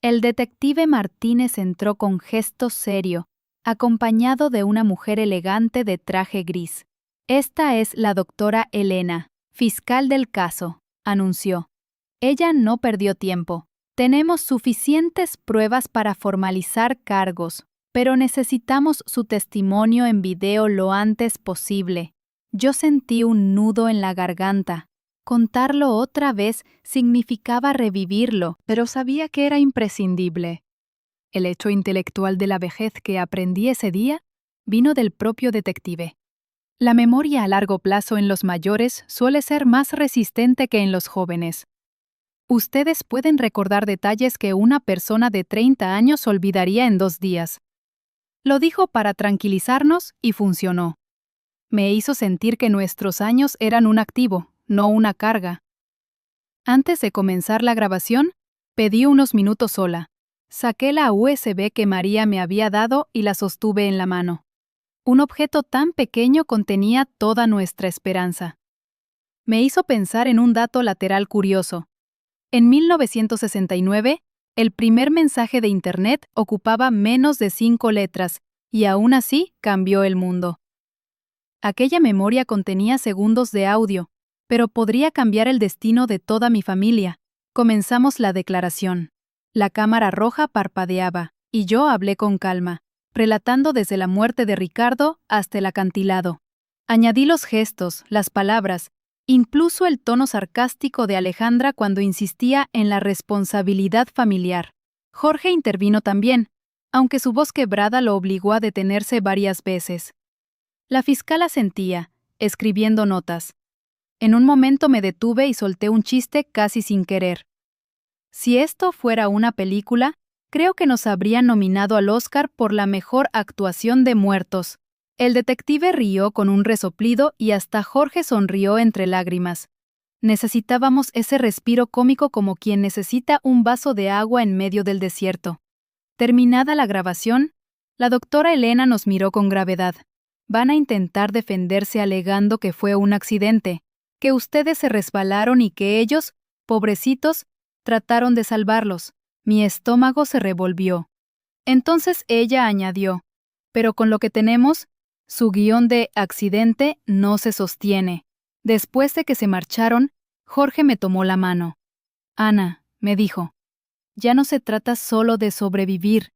El detective Martínez entró con gesto serio, acompañado de una mujer elegante de traje gris. «Esta es la doctora Elena, fiscal del caso», anunció. Ella no perdió tiempo. «Tenemos suficientes pruebas para formalizar cargos, pero necesitamos su testimonio en video lo antes posible». Yo sentí un nudo en la garganta. Contarlo otra vez significaba revivirlo, pero sabía que era imprescindible. El hecho intelectual de la vejez que aprendí ese día vino del propio detective. La memoria a largo plazo en los mayores suele ser más resistente que en los jóvenes. Ustedes pueden recordar detalles que una persona de 30 años olvidaría en 2 días. Lo dijo para tranquilizarnos y funcionó. Me hizo sentir que nuestros años eran un activo, no una carga. Antes de comenzar la grabación, pedí unos minutos sola. Saqué la USB que María me había dado y la sostuve en la mano. Un objeto tan pequeño contenía toda nuestra esperanza. Me hizo pensar en un dato lateral curioso. En 1969, el primer mensaje de Internet ocupaba menos de 5 letras, y aún así cambió el mundo. Aquella memoria contenía segundos de audio, pero podría cambiar el destino de toda mi familia. Comenzamos la declaración. La cámara roja parpadeaba, y yo hablé con calma, relatando desde la muerte de Ricardo hasta el acantilado. Añadí los gestos, las palabras, incluso el tono sarcástico de Alejandra cuando insistía en la responsabilidad familiar. Jorge intervino también, aunque su voz quebrada lo obligó a detenerse varias veces. La fiscal asentía, escribiendo notas. En un momento me detuve y solté un chiste casi sin querer. Si esto fuera una película, creo que nos habrían nominado al Oscar por la mejor actuación de muertos. El detective rió con un resoplido y hasta Jorge sonrió entre lágrimas. Necesitábamos ese respiro cómico como quien necesita un vaso de agua en medio del desierto. Terminada la grabación, la doctora Elena nos miró con gravedad. «Van a intentar defenderse alegando que fue un accidente, que ustedes se resbalaron y que ellos, pobrecitos, trataron de salvarlos». Mi estómago se revolvió. Entonces ella añadió: «Pero con lo que tenemos, Su guión de accidente no se sostiene. Después de que se marcharon, Jorge me tomó la mano. Ana, me dijo, ya no se trata solo de sobrevivir.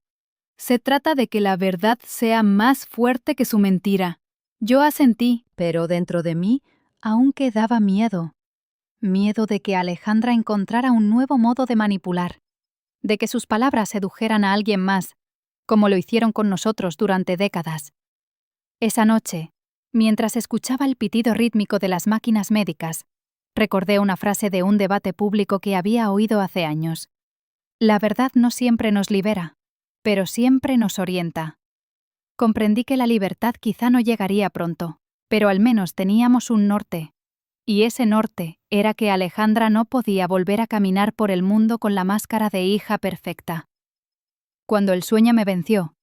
Se trata de que la verdad sea más fuerte que su mentira. Yo asentí, pero dentro de mí aún quedaba miedo. Miedo de que Alejandra encontrara un nuevo modo de manipular, de que sus palabras sedujeran a alguien más, como lo hicieron con nosotros durante décadas. Esa noche, mientras escuchaba el pitido rítmico de las máquinas médicas, recordé una frase de un debate público que había oído hace años. La verdad no siempre nos libera, pero siempre nos orienta. Comprendí que la libertad quizá no llegaría pronto, pero al menos teníamos un norte. Y ese norte era que Alejandra no podía volver a caminar por el mundo con la máscara de hija perfecta. Cuando el sueño me venció,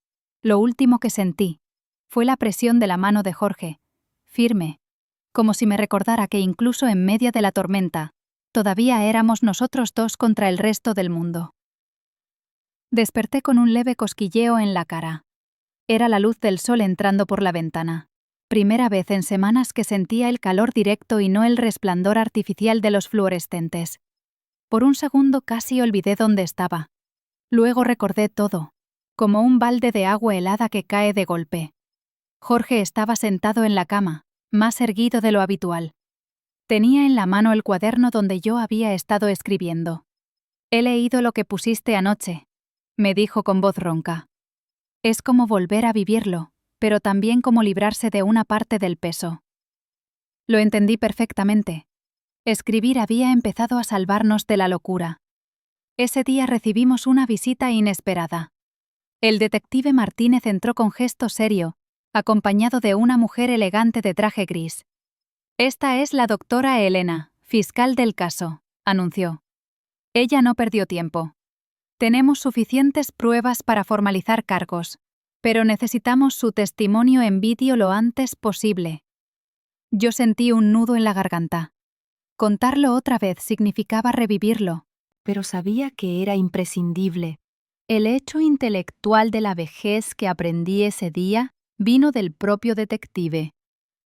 lo último que sentí fue la presión de la mano de Jorge, firme, como si me recordara que incluso en medio de la tormenta, todavía éramos nosotros dos contra el resto del mundo. Desperté con un leve cosquilleo en la cara. Era la luz del sol entrando por la ventana. Primera vez en semanas que sentía el calor directo y no el resplandor artificial de los fluorescentes. Por un segundo casi olvidé dónde estaba. Luego recordé todo, como un balde de agua helada que cae de golpe. Jorge estaba sentado en la cama, más erguido de lo habitual. Tenía en la mano el cuaderno donde yo había estado escribiendo. «He leído lo que pusiste anoche», me dijo con voz ronca. Es como volver a vivirlo, pero también como librarse de una parte del peso. Lo entendí perfectamente. Escribir había empezado a salvarnos de la locura. Ese día recibimos una visita inesperada. El detective Martínez entró con gesto serio, acompañado de una mujer elegante de traje gris. «Esta es la doctora Elena, fiscal del caso», anunció. Ella no perdió tiempo. «Tenemos suficientes pruebas para formalizar cargos, pero necesitamos su testimonio en vídeo lo antes posible». Yo sentí un nudo en la garganta. Contarlo otra vez significaba revivirlo, pero sabía que era imprescindible. El hecho intelectual de la vejez que aprendí ese día vino del propio detective.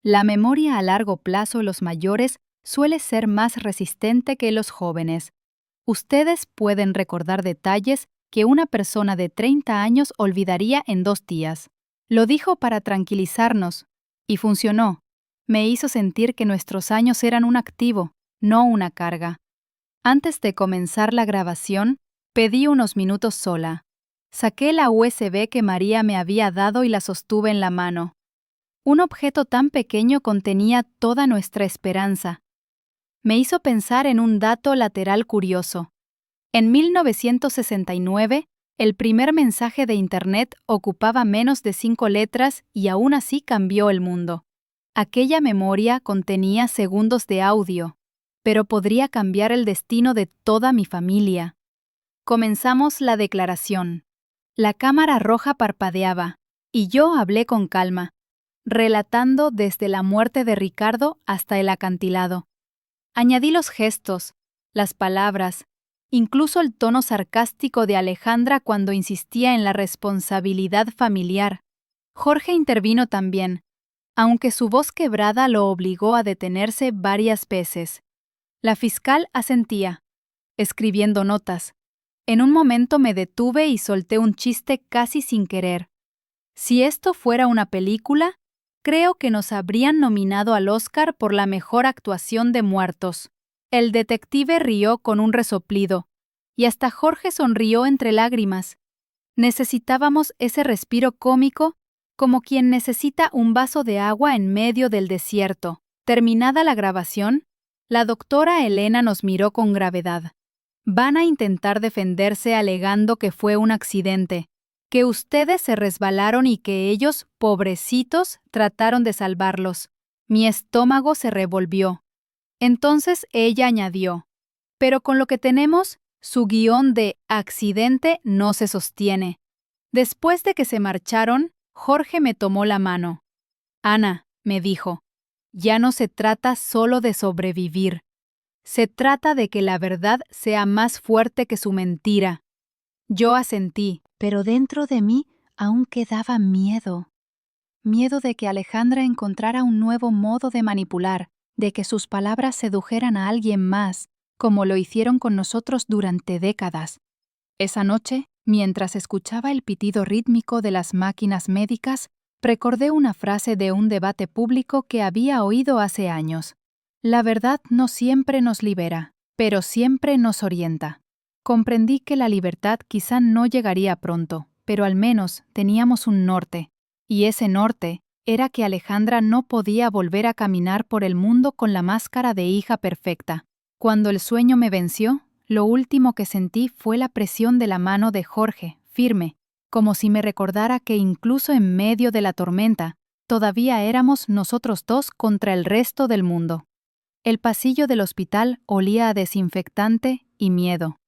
La memoria a largo plazo en los mayores suele ser más resistente que los jóvenes. Ustedes pueden recordar detalles que una persona de 30 años olvidaría en 2 días. Lo dijo para tranquilizarnos, y funcionó. Me hizo sentir que nuestros años eran un activo, no una carga. Antes de comenzar la grabación, pedí unos minutos sola. Saqué la USB que María me había dado y la sostuve en la mano. Un objeto tan pequeño contenía toda nuestra esperanza. Me hizo pensar en un dato lateral curioso. En 1969, el primer mensaje de Internet ocupaba menos de 5 letras y aún así cambió el mundo. Aquella memoria contenía segundos de audio, pero podría cambiar el destino de toda mi familia. Comenzamos la declaración. La cámara roja parpadeaba, y yo hablé con calma, relatando desde la muerte de Ricardo hasta el acantilado. Añadí los gestos, las palabras, incluso el tono sarcástico de Alejandra cuando insistía en la responsabilidad familiar. Jorge intervino también, aunque su voz quebrada lo obligó a detenerse varias veces. La fiscal asentía, escribiendo notas. En un momento me detuve y solté un chiste casi sin querer. Si esto fuera una película, creo que nos habrían nominado al Oscar por la mejor actuación de muertos. El detective rió con un resoplido, y hasta Jorge sonrió entre lágrimas. Necesitábamos ese respiro cómico, como quien necesita un vaso de agua en medio del desierto. Terminada la grabación, la doctora Elena nos miró con gravedad. Van a intentar defenderse alegando que fue un accidente, que ustedes se resbalaron y que ellos, pobrecitos, trataron de salvarlos. Mi estómago se revolvió. Entonces ella añadió, pero con lo que tenemos, su guión de accidente no se sostiene. Después de que se marcharon, Jorge me tomó la mano. Ana, me dijo, ya no se trata solo de sobrevivir. Se trata de que la verdad sea más fuerte que su mentira. Yo asentí, pero dentro de mí aún quedaba miedo. miedo de que Alejandra encontrara un nuevo modo de manipular, de que sus palabras sedujeran a alguien más, como lo hicieron con nosotros durante décadas. Esa noche, mientras escuchaba el pitido rítmico de las máquinas médicas, recordé una frase de un debate público que había oído hace años. La verdad no siempre nos libera, pero siempre nos orienta. Comprendí que la libertad quizá no llegaría pronto, pero al menos teníamos un norte, y ese norte era que Alejandra no podía volver a caminar por el mundo con la máscara de hija perfecta. Cuando el sueño me venció, lo último que sentí fue la presión de la mano de Jorge, firme, como si me recordara que incluso en medio de la tormenta, todavía éramos nosotros dos contra el resto del mundo. El pasillo del hospital olía a desinfectante y miedo.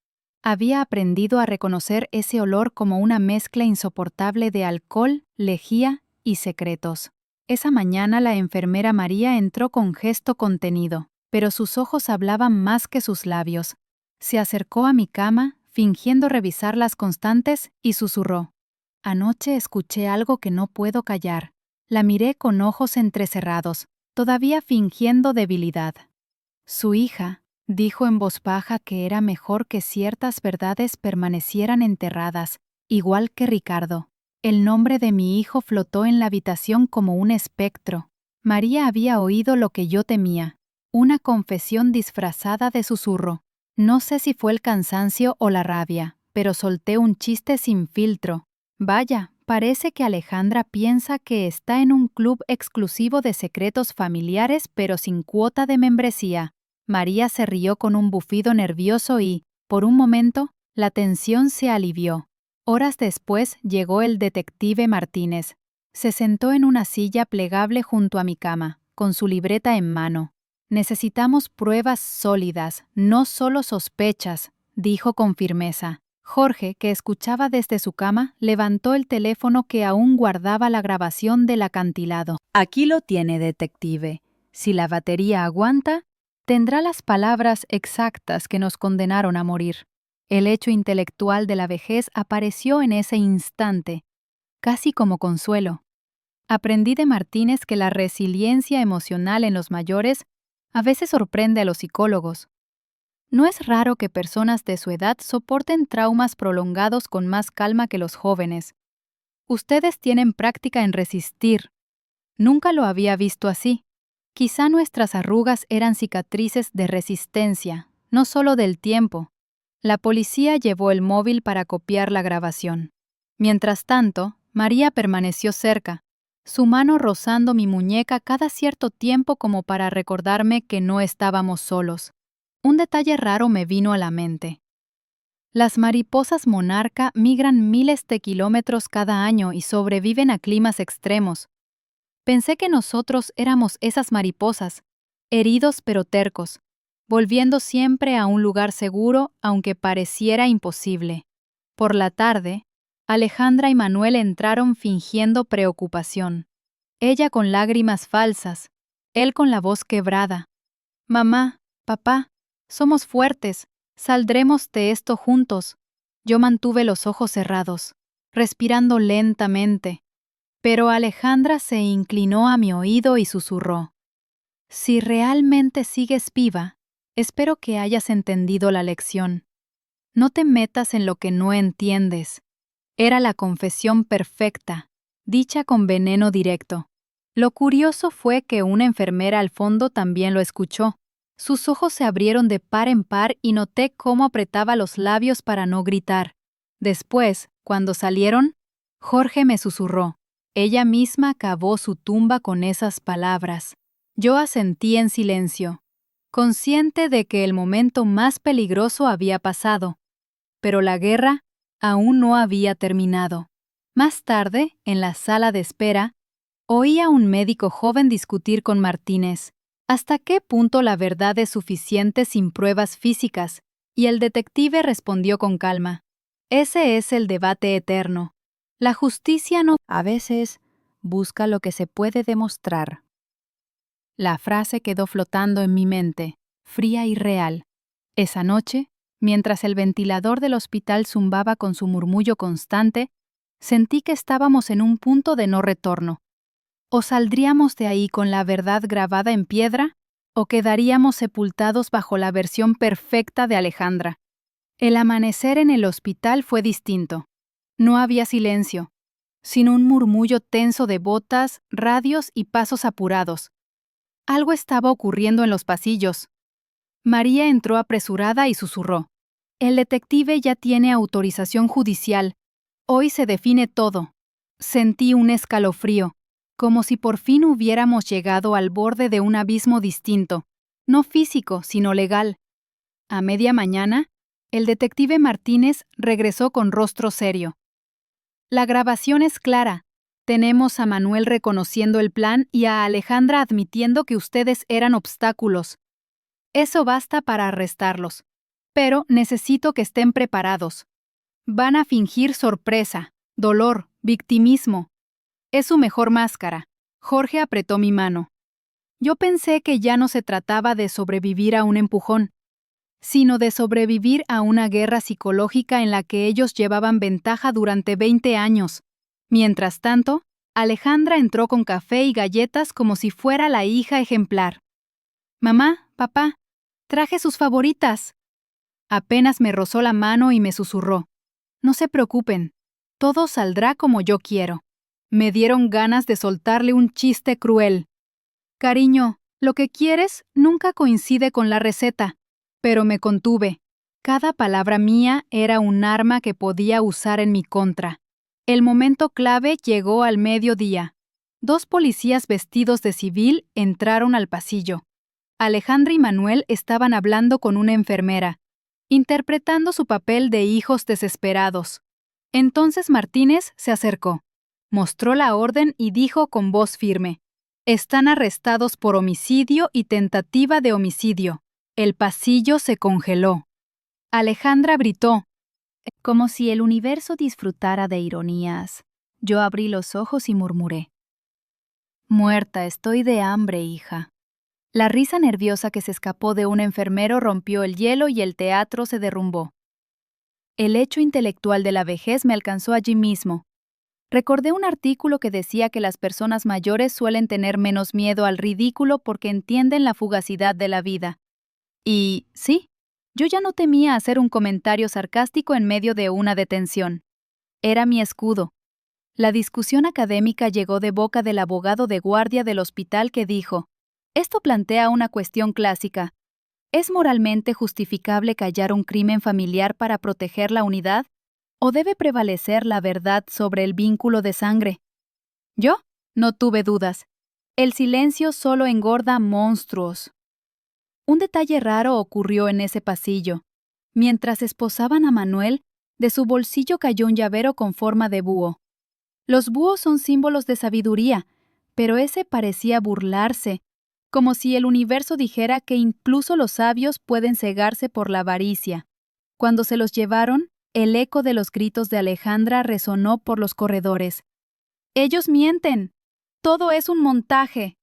Había aprendido a reconocer ese olor como una mezcla insoportable de alcohol, lejía y secretos. Esa mañana la enfermera María entró con gesto contenido, pero sus ojos hablaban más que sus labios. Se acercó a mi cama, fingiendo revisar las constantes, y susurró: «Anoche escuché algo que no puedo callar». La miré con ojos entrecerrados, todavía fingiendo debilidad. Su hija dijo en voz baja que era mejor que ciertas verdades permanecieran enterradas, igual que Ricardo. El nombre de mi hijo flotó en la habitación como un espectro. María había oído lo que yo temía, una confesión disfrazada de susurro. No sé si fue el cansancio o la rabia, pero solté un chiste sin filtro. Vaya, parece que Alejandra piensa que está en un club exclusivo de secretos familiares pero sin cuota de membresía. María se rió con un bufido nervioso y, por un momento, la tensión se alivió. Horas después llegó el detective Martínez. Se sentó en una silla plegable junto a mi cama, con su libreta en mano. «Necesitamos pruebas sólidas, no solo sospechas», dijo con firmeza. Jorge, que escuchaba desde su cama, levantó el teléfono que aún guardaba la grabación del acantilado. «Aquí lo tiene, detective. Si la batería aguanta, tendrá las palabras exactas que nos condenaron a morir». El hecho intelectual de la vejez apareció en ese instante, casi como consuelo. Aprendí de Martínez que la resiliencia emocional en los mayores a veces sorprende a los psicólogos. No es raro que personas de su edad soporten traumas prolongados con más calma que los jóvenes. Ustedes tienen práctica en resistir. Nunca lo había visto así. Quizá nuestras arrugas eran cicatrices de resistencia, no solo del tiempo. La policía llevó el móvil para copiar la grabación. Mientras tanto, María permaneció cerca, su mano rozando mi muñeca cada cierto tiempo como para recordarme que no estábamos solos. Un detalle raro me vino a la mente. Las mariposas monarca migran miles de kilómetros cada año y sobreviven a climas extremos. Pensé que nosotros éramos esas mariposas, heridos pero tercos, volviendo siempre a un lugar seguro aunque pareciera imposible. Por la tarde, Alejandra y Manuel entraron fingiendo preocupación. Ella con lágrimas falsas, él con la voz quebrada. «Mamá, papá, somos fuertes, saldremos de esto juntos». Yo mantuve los ojos cerrados, respirando lentamente, pero Alejandra se inclinó a mi oído y susurró: «Si realmente sigues viva, espero que hayas entendido la lección. No te metas en lo que no entiendes». Era la confesión perfecta, dicha con veneno directo. Lo curioso fue que una enfermera al fondo también lo escuchó. Sus ojos se abrieron de par en par y noté cómo apretaba los labios para no gritar. Después, cuando salieron, Jorge me susurró. Ella misma cavó su tumba con esas palabras. Yo asentí en silencio, consciente de que el momento más peligroso había pasado. Pero la guerra aún no había terminado. Más tarde, en la sala de espera, oí a un médico joven discutir con Martínez. ¿Hasta qué punto la verdad es suficiente sin pruebas físicas? Y el detective respondió con calma. Ese es el debate eterno. La justicia no a veces busca lo que se puede demostrar. La frase quedó flotando en mi mente, fría y real. Esa noche, mientras el ventilador del hospital zumbaba con su murmullo constante, sentí que estábamos en un punto de no retorno. ¿O saldríamos de ahí con la verdad grabada en piedra? ¿O quedaríamos sepultados bajo la versión perfecta de Alejandra? El amanecer en el hospital fue distinto. No había silencio, sino un murmullo tenso de botas, radios y pasos apurados. Algo estaba ocurriendo en los pasillos. María entró apresurada y susurró: «El detective ya tiene autorización judicial. Hoy se define todo». Sentí un escalofrío, como si por fin hubiéramos llegado al borde de un abismo distinto, no físico, sino legal. A media mañana, el detective Martínez regresó con rostro serio. «La grabación es clara. Tenemos a Manuel reconociendo el plan y a Alejandra admitiendo que ustedes eran obstáculos. Eso basta para arrestarlos. Pero necesito que estén preparados. Van a fingir sorpresa, dolor, victimismo. Es su mejor máscara». Jorge apretó mi mano. Yo pensé que ya no se trataba de sobrevivir a un empujón, sino de sobrevivir a una guerra psicológica en la que ellos llevaban ventaja durante 20 años. Mientras tanto, Alejandra entró con café y galletas como si fuera la hija ejemplar. «Mamá, papá, traje sus favoritas». Apenas me rozó la mano y me susurró: «No se preocupen, todo saldrá como yo quiero». Me dieron ganas de soltarle un chiste cruel. «Cariño, lo que quieres nunca coincide con la receta». Pero me contuve. Cada palabra mía era un arma que podía usar en mi contra. El momento clave llegó al mediodía. 2 policías vestidos de civil entraron al pasillo. Alejandra y Manuel estaban hablando con una enfermera, interpretando su papel de hijos desesperados. Entonces Martínez se acercó, mostró la orden y dijo con voz firme: «Están arrestados por homicidio y tentativa de homicidio». El pasillo se congeló. Alejandra gritó, como si el universo disfrutara de ironías. Yo abrí los ojos y murmuré: «Muerta, estoy de hambre, hija». La risa nerviosa que se escapó de un enfermero rompió el hielo y el teatro se derrumbó. El hecho intelectual de la vejez me alcanzó allí mismo. Recordé un artículo que decía que las personas mayores suelen tener menos miedo al ridículo porque entienden la fugacidad de la vida. Y, sí, yo ya no temía hacer un comentario sarcástico en medio de una detención. Era mi escudo. La discusión académica llegó de boca del abogado de guardia del hospital que dijo: «Esto plantea una cuestión clásica. ¿Es moralmente justificable callar un crimen familiar para proteger la unidad? ¿O debe prevalecer la verdad sobre el vínculo de sangre?». Yo no tuve dudas. El silencio solo engorda monstruos. Un detalle raro ocurrió en ese pasillo. Mientras esposaban a Manuel, de su bolsillo cayó un llavero con forma de búho. Los búhos son símbolos de sabiduría, pero ese parecía burlarse, como si el universo dijera que incluso los sabios pueden cegarse por la avaricia. Cuando se los llevaron, el eco de los gritos de Alejandra resonó por los corredores. «Ellos mienten. Todo es un montaje».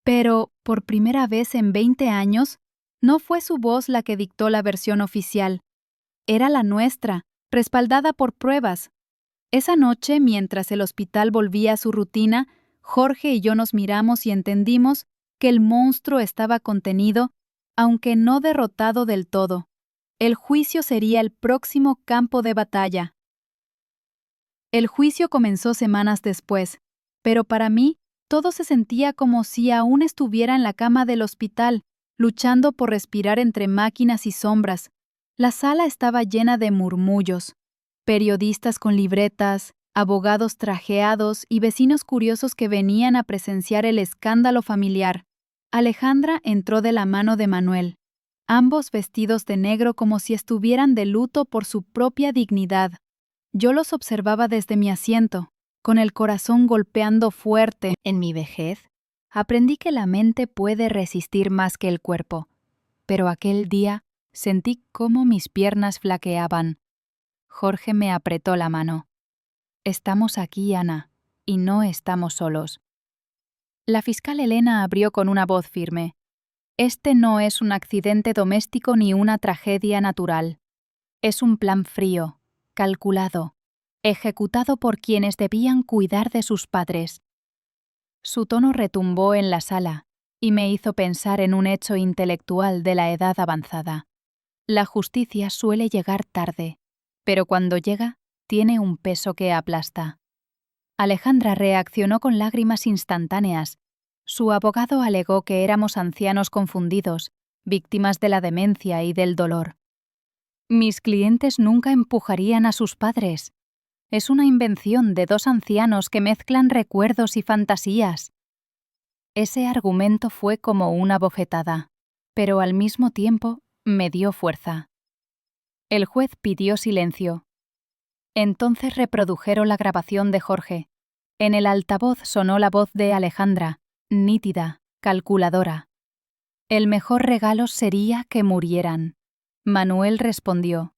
Pero, por primera vez en 20 años, no fue su voz la que dictó la versión oficial. Era la nuestra, respaldada por pruebas. Esa noche, mientras el hospital volvía a su rutina, Jorge y yo nos miramos y entendimos que el monstruo estaba contenido, aunque no derrotado del todo. El juicio sería el próximo campo de batalla. El juicio comenzó semanas después, pero para mí, todo se sentía como si aún estuviera en la cama del hospital, luchando por respirar entre máquinas y sombras. La sala estaba llena de murmullos, periodistas con libretas, abogados trajeados y vecinos curiosos que venían a presenciar el escándalo familiar. Alejandra entró de la mano de Manuel, ambos vestidos de negro como si estuvieran de luto por su propia dignidad. Yo los observaba desde mi asiento, con el corazón golpeando fuerte. En mi vejez, aprendí que la mente puede resistir más que el cuerpo, pero aquel día sentí cómo mis piernas flaqueaban. Jorge me apretó la mano. «Estamos aquí, Ana, y no estamos solos». La fiscal Elena abrió con una voz firme: «Este no es un accidente doméstico ni una tragedia natural. Es un plan frío, calculado, ejecutado por quienes debían cuidar de sus padres». Su tono retumbó en la sala y me hizo pensar en un hecho intelectual de la edad avanzada. La justicia suele llegar tarde, pero cuando llega, tiene un peso que aplasta. Alejandra reaccionó con lágrimas instantáneas. Su abogado alegó que éramos ancianos confundidos, víctimas de la demencia y del dolor. Mis clientes nunca empujarían a sus padres. Es una invención de dos ancianos que mezclan recuerdos y fantasías. Ese argumento fue como una bofetada, pero al mismo tiempo me dio fuerza. El juez pidió silencio. Entonces reprodujeron la grabación de Jorge. En el altavoz sonó la voz de Alejandra, nítida, calculadora. El mejor regalo sería que murieran. Manuel respondió.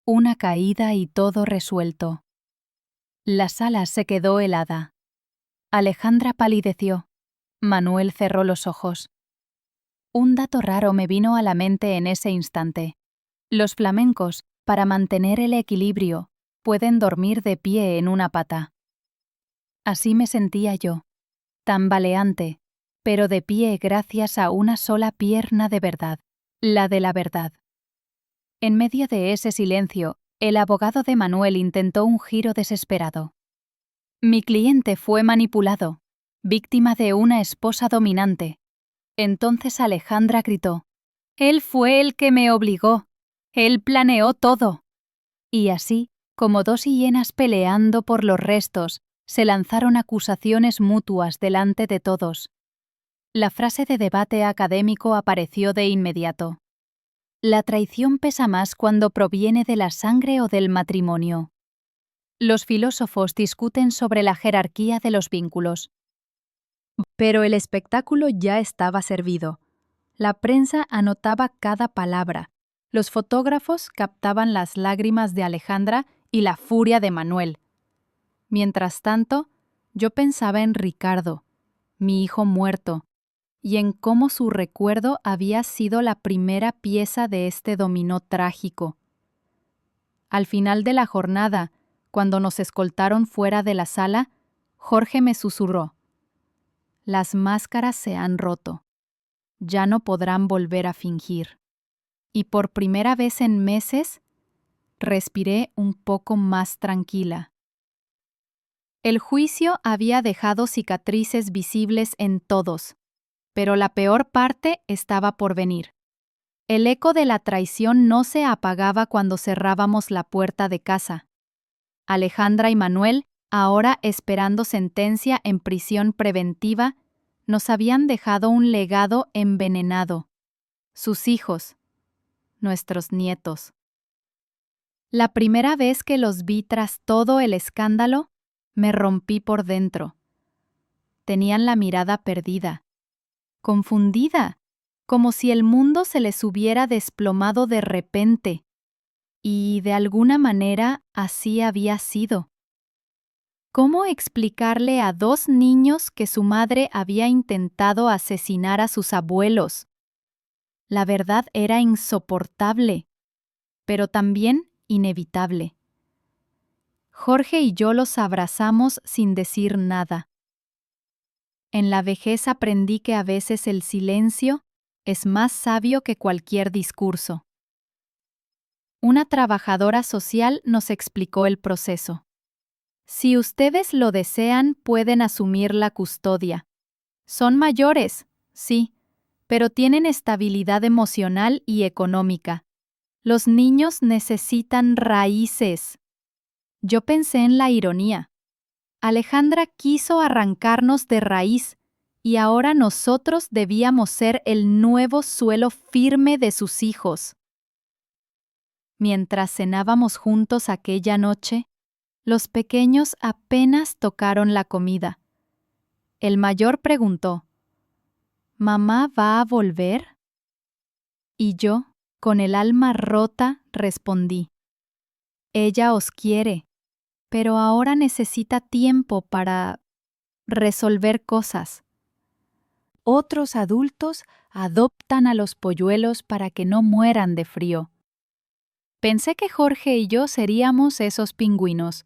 Una caída y todo resuelto. La sala se quedó helada. Alejandra palideció. Manuel cerró los ojos. Un dato raro me vino a la mente en ese instante. Los flamencos, para mantener el equilibrio, pueden dormir de pie en una pata. Así me sentía yo, tambaleante, pero de pie gracias a una sola pierna de verdad, la de la verdad. En medio de ese silencio, el abogado de Manuel intentó un giro desesperado. Mi cliente fue manipulado, víctima de una esposa dominante. Entonces Alejandra gritó: «Él fue el que me obligó. Él planeó todo». Y así, como dos hienas peleando por los restos, se lanzaron acusaciones mutuas delante de todos. La frase de debate académico apareció de inmediato. La traición pesa más cuando proviene de la sangre o del matrimonio. Los filósofos discuten sobre la jerarquía de los vínculos. Pero el espectáculo ya estaba servido. La prensa anotaba cada palabra. Los fotógrafos captaban las lágrimas de Alejandra y la furia de Manuel. Mientras tanto, yo pensaba en Ricardo, mi hijo muerto, y en cómo su recuerdo había sido la primera pieza de este dominó trágico. Al final de la jornada, cuando nos escoltaron fuera de la sala, Jorge me susurró: «Las máscaras se han roto. Ya no podrán volver a fingir». Y por primera vez en meses, respiré un poco más tranquila. El juicio había dejado cicatrices visibles en todos, pero la peor parte estaba por venir. El eco de la traición no se apagaba cuando cerrábamos la puerta de casa. Alejandra y Manuel, ahora esperando sentencia en prisión preventiva, nos habían dejado un legado envenenado. Sus hijos, nuestros nietos. La primera vez que los vi tras todo el escándalo, me rompí por dentro. Tenían la mirada perdida, confundida, como si el mundo se les hubiera desplomado de repente. Y de alguna manera así había sido. ¿Cómo explicarle a dos niños que su madre había intentado asesinar a sus abuelos? La verdad era insoportable, pero también inevitable. Jorge y yo los abrazamos sin decir nada. En la vejez aprendí que a veces el silencio es más sabio que cualquier discurso. Una trabajadora social nos explicó el proceso. Si ustedes lo desean, pueden asumir la custodia. Son mayores, sí, pero tienen estabilidad emocional y económica. Los niños necesitan raíces. Yo pensé en la ironía. Alejandra quiso arrancarnos de raíz y ahora nosotros debíamos ser el nuevo suelo firme de sus hijos. Mientras cenábamos juntos aquella noche, los pequeños apenas tocaron la comida. El mayor preguntó: ¿Mamá va a volver? Y yo, con el alma rota, respondí: Ella os quiere, pero ahora necesita tiempo para resolver cosas. Otros adultos adoptan a los polluelos para que no mueran de frío. Pensé que Jorge y yo seríamos esos pingüinos,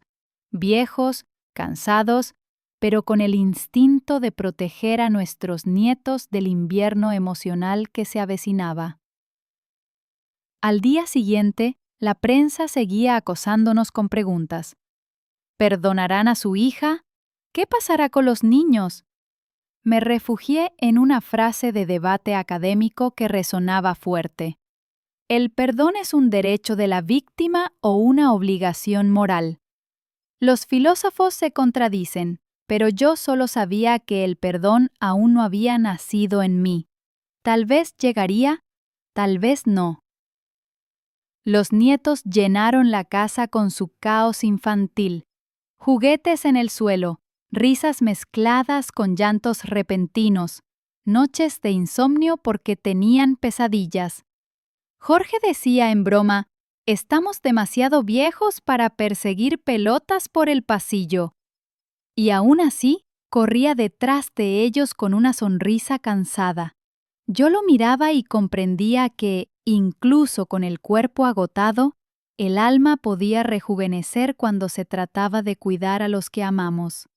viejos, cansados, pero con el instinto de proteger a nuestros nietos del invierno emocional que se avecinaba. Al día siguiente, la prensa seguía acosándonos con preguntas. ¿Perdonarán a su hija? ¿Qué pasará con los niños? Me refugié en una frase de debate académico que resonaba fuerte. ¿El perdón es un derecho de la víctima o una obligación moral? Los filósofos se contradicen, pero yo solo sabía que el perdón aún no había nacido en mí. Tal vez llegaría, tal vez no. Los nietos llenaron la casa con su caos infantil. Juguetes en el suelo, risas mezcladas con llantos repentinos, noches de insomnio porque tenían pesadillas. Jorge decía en broma, «Estamos demasiado viejos para perseguir pelotas por el pasillo». Y aún así, corría detrás de ellos con una sonrisa cansada. Yo lo miraba y comprendía que, incluso con el cuerpo agotado, el alma podía rejuvenecer cuando se trataba de cuidar a los que amamos.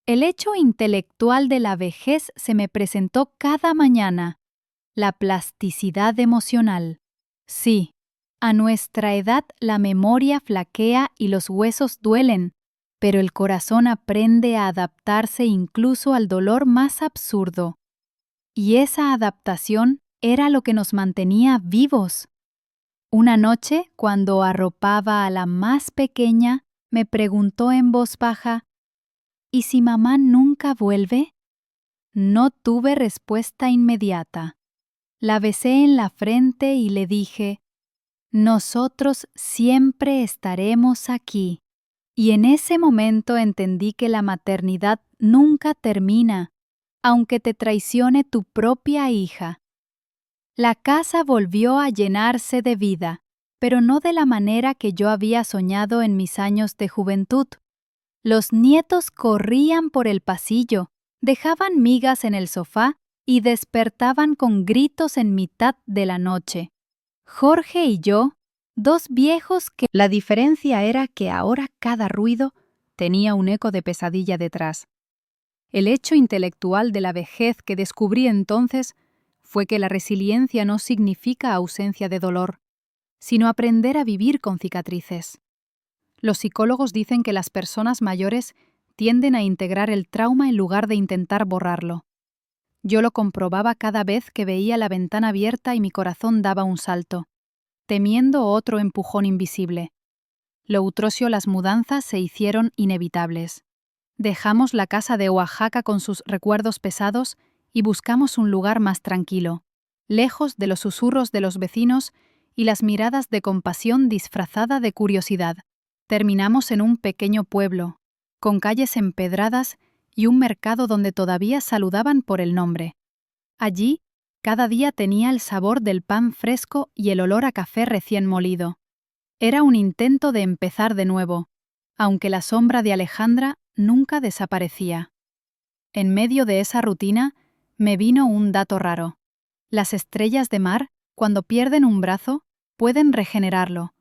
El hecho intelectual de la vejez se me presentó cada mañana. La plasticidad emocional. Sí, a nuestra edad la memoria flaquea y los huesos duelen, pero el corazón aprende a adaptarse incluso al dolor más absurdo. Y esa adaptación era lo que nos mantenía vivos. Una noche, cuando arropaba a la más pequeña, me preguntó en voz baja, ¿y si mamá nunca vuelve? No tuve respuesta inmediata. La besé en la frente y le dije, nosotros siempre estaremos aquí. Y en ese momento entendí que la maternidad nunca termina, aunque te traicione tu propia hija. La casa volvió a llenarse de vida, pero no de la manera que yo había soñado en mis años de juventud. Los nietos corrían por el pasillo, dejaban migas en el sofá y despertaban con gritos en mitad de la noche. Jorge y yo, dos viejos que... La diferencia era que ahora cada ruido tenía un eco de pesadilla detrás. El hecho intelectual de la vejez que descubrí entonces fue que la resiliencia no significa ausencia de dolor, sino aprender a vivir con cicatrices. Los psicólogos dicen que las personas mayores tienden a integrar el trauma en lugar de intentar borrarlo. Yo lo comprobaba cada vez que veía la ventana abierta y mi corazón daba un salto, temiendo otro empujón invisible. Lo utrocio, las mudanzas se hicieron inevitables. Dejamos la casa de Oaxaca con sus recuerdos pesados y buscamos un lugar más tranquilo, lejos de los susurros de los vecinos y las miradas de compasión disfrazada de curiosidad. Terminamos en un pequeño pueblo, con calles empedradas y un mercado donde todavía saludaban por el nombre. Allí, cada día tenía el sabor del pan fresco y el olor a café recién molido. Era un intento de empezar de nuevo, aunque la sombra de Alejandra nunca desaparecía. En medio de esa rutina, me vino un dato raro. Las estrellas de mar, cuando pierden un brazo, pueden regenerarlo,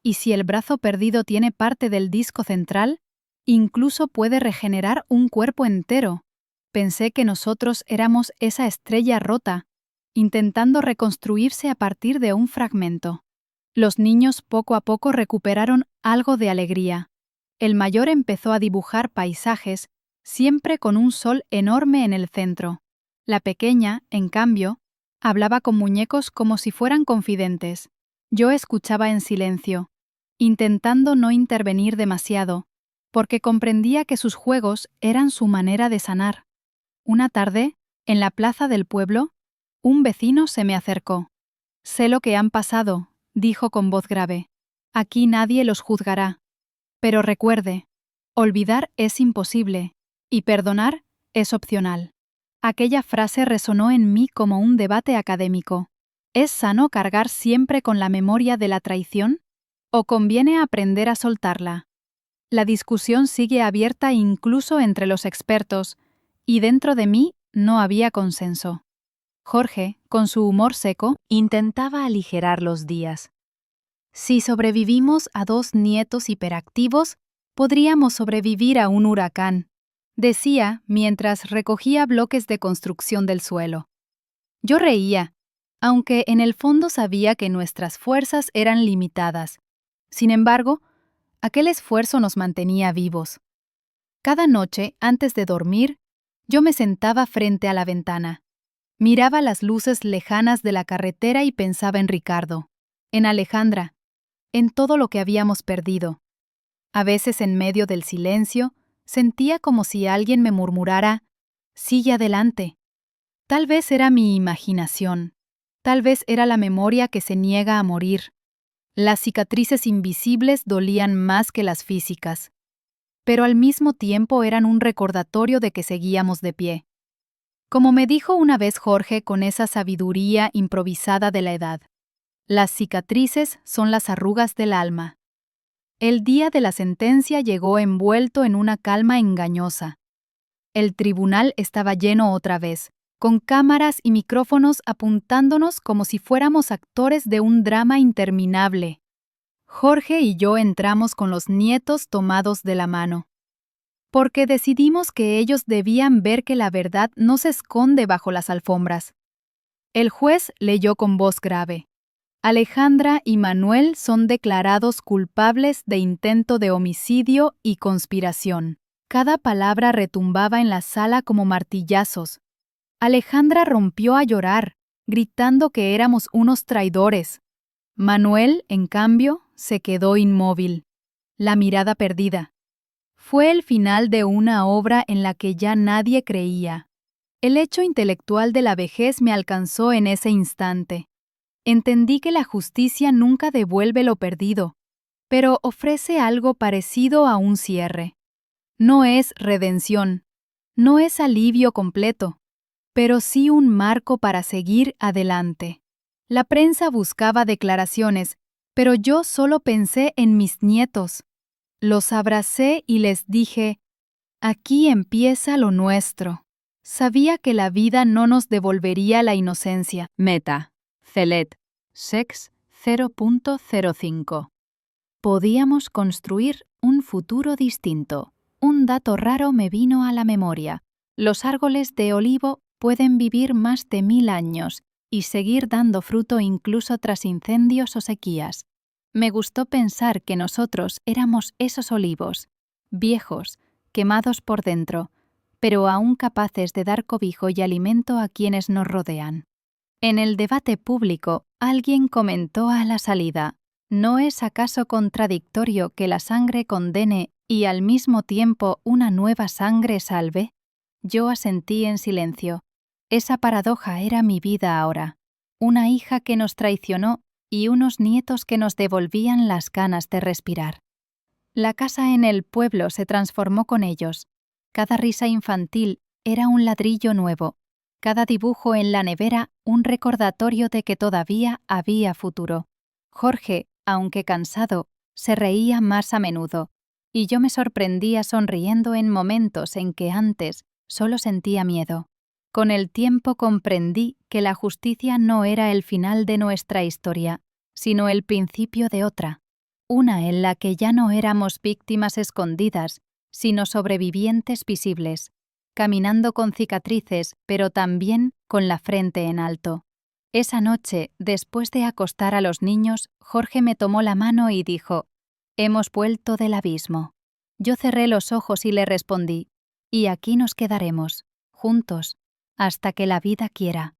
y si el brazo perdido tiene parte del disco central, incluso puede regenerar un cuerpo entero. Pensé que nosotros éramos esa estrella rota, intentando reconstruirse a partir de un fragmento. Los niños poco a poco recuperaron algo de alegría. El mayor empezó a dibujar paisajes, siempre con un sol enorme en el centro. La pequeña, en cambio, hablaba con muñecos como si fueran confidentes. Yo escuchaba en silencio, intentando no intervenir demasiado, porque comprendía que sus juegos eran su manera de sanar. Una tarde, en la plaza del pueblo, un vecino se me acercó. «Sé lo que han pasado», dijo con voz grave. «Aquí nadie los juzgará. Pero recuerde, olvidar es imposible y perdonar es opcional». Aquella frase resonó en mí como un debate académico. ¿Es sano cargar siempre con la memoria de la traición? ¿O conviene aprender a soltarla? La discusión sigue abierta incluso entre los expertos, y dentro de mí no había consenso. Jorge, con su humor seco, intentaba aligerar los días. Si sobrevivimos a 2 nietos hiperactivos, podríamos sobrevivir a un huracán. decía mientras recogía bloques de construcción del suelo. Yo reía, aunque en el fondo sabía que nuestras fuerzas eran limitadas. Sin embargo, aquel esfuerzo nos mantenía vivos. Cada noche, antes de dormir, yo me sentaba frente a la ventana. Miraba las luces lejanas de la carretera y pensaba en Ricardo, en Alejandra, en todo lo que habíamos perdido. A veces, en medio del silencio, sentía como si alguien me murmurara: «Sigue adelante». Tal vez era mi imaginación, tal vez era la memoria que se niega a morir. Las cicatrices invisibles dolían más que las físicas, pero al mismo tiempo eran un recordatorio de que seguíamos de pie. Como me dijo una vez Jorge con esa sabiduría improvisada de la edad, las cicatrices son las arrugas del alma. El día de la sentencia llegó envuelto en una calma engañosa. El tribunal estaba lleno otra vez, con cámaras y micrófonos apuntándonos como si fuéramos actores de un drama interminable. Jorge y yo entramos con los nietos tomados de la mano, porque decidimos que ellos debían ver que la verdad no se esconde bajo las alfombras. El juez leyó con voz grave: Alejandra y Manuel son declarados culpables de intento de homicidio y conspiración. Cada palabra retumbaba en la sala como martillazos. Alejandra rompió a llorar, gritando que éramos unos traidores. Manuel, en cambio, se quedó inmóvil, la mirada perdida. Fue el final de una obra en la que ya nadie creía. El hecho intelectual de la vejez me alcanzó en ese instante. Entendí que la justicia nunca devuelve lo perdido, pero ofrece algo parecido a un cierre. No es redención, no es alivio completo, pero sí un marco para seguir adelante. La prensa buscaba declaraciones, pero yo solo pensé en mis nietos. Los abracé y les dije: aquí empieza lo nuestro. Sabía que la vida no nos devolvería la inocencia. Meta. Celet. Sex 0.05. Podíamos construir un futuro distinto. Un dato raro me vino a la memoria. Los árboles de olivo pueden vivir más de 1000 años y seguir dando fruto incluso tras incendios o sequías. Me gustó pensar que nosotros éramos esos olivos, viejos, quemados por dentro, pero aún capaces de dar cobijo y alimento a quienes nos rodean. En el debate público, alguien comentó a la salida: ¿no es acaso contradictorio que la sangre condene y al mismo tiempo una nueva sangre salve? Yo asentí en silencio. Esa paradoja era mi vida ahora. Una hija que nos traicionó y unos nietos que nos devolvían las ganas de respirar. La casa en el pueblo se transformó con ellos. Cada risa infantil era un ladrillo nuevo. Cada dibujo en la nevera un recordatorio de que todavía había futuro. Jorge, aunque cansado, se reía más a menudo, y yo me sorprendía sonriendo en momentos en que antes solo sentía miedo. Con el tiempo comprendí que la justicia no era el final de nuestra historia, sino el principio de otra, una en la que ya no éramos víctimas escondidas, sino sobrevivientes visibles, caminando con cicatrices, pero también con la frente en alto. Esa noche, después de acostar a los niños, Jorge me tomó la mano y dijo: «Hemos vuelto del abismo». Yo cerré los ojos y le respondí: «Y aquí nos quedaremos, juntos, hasta que la vida quiera».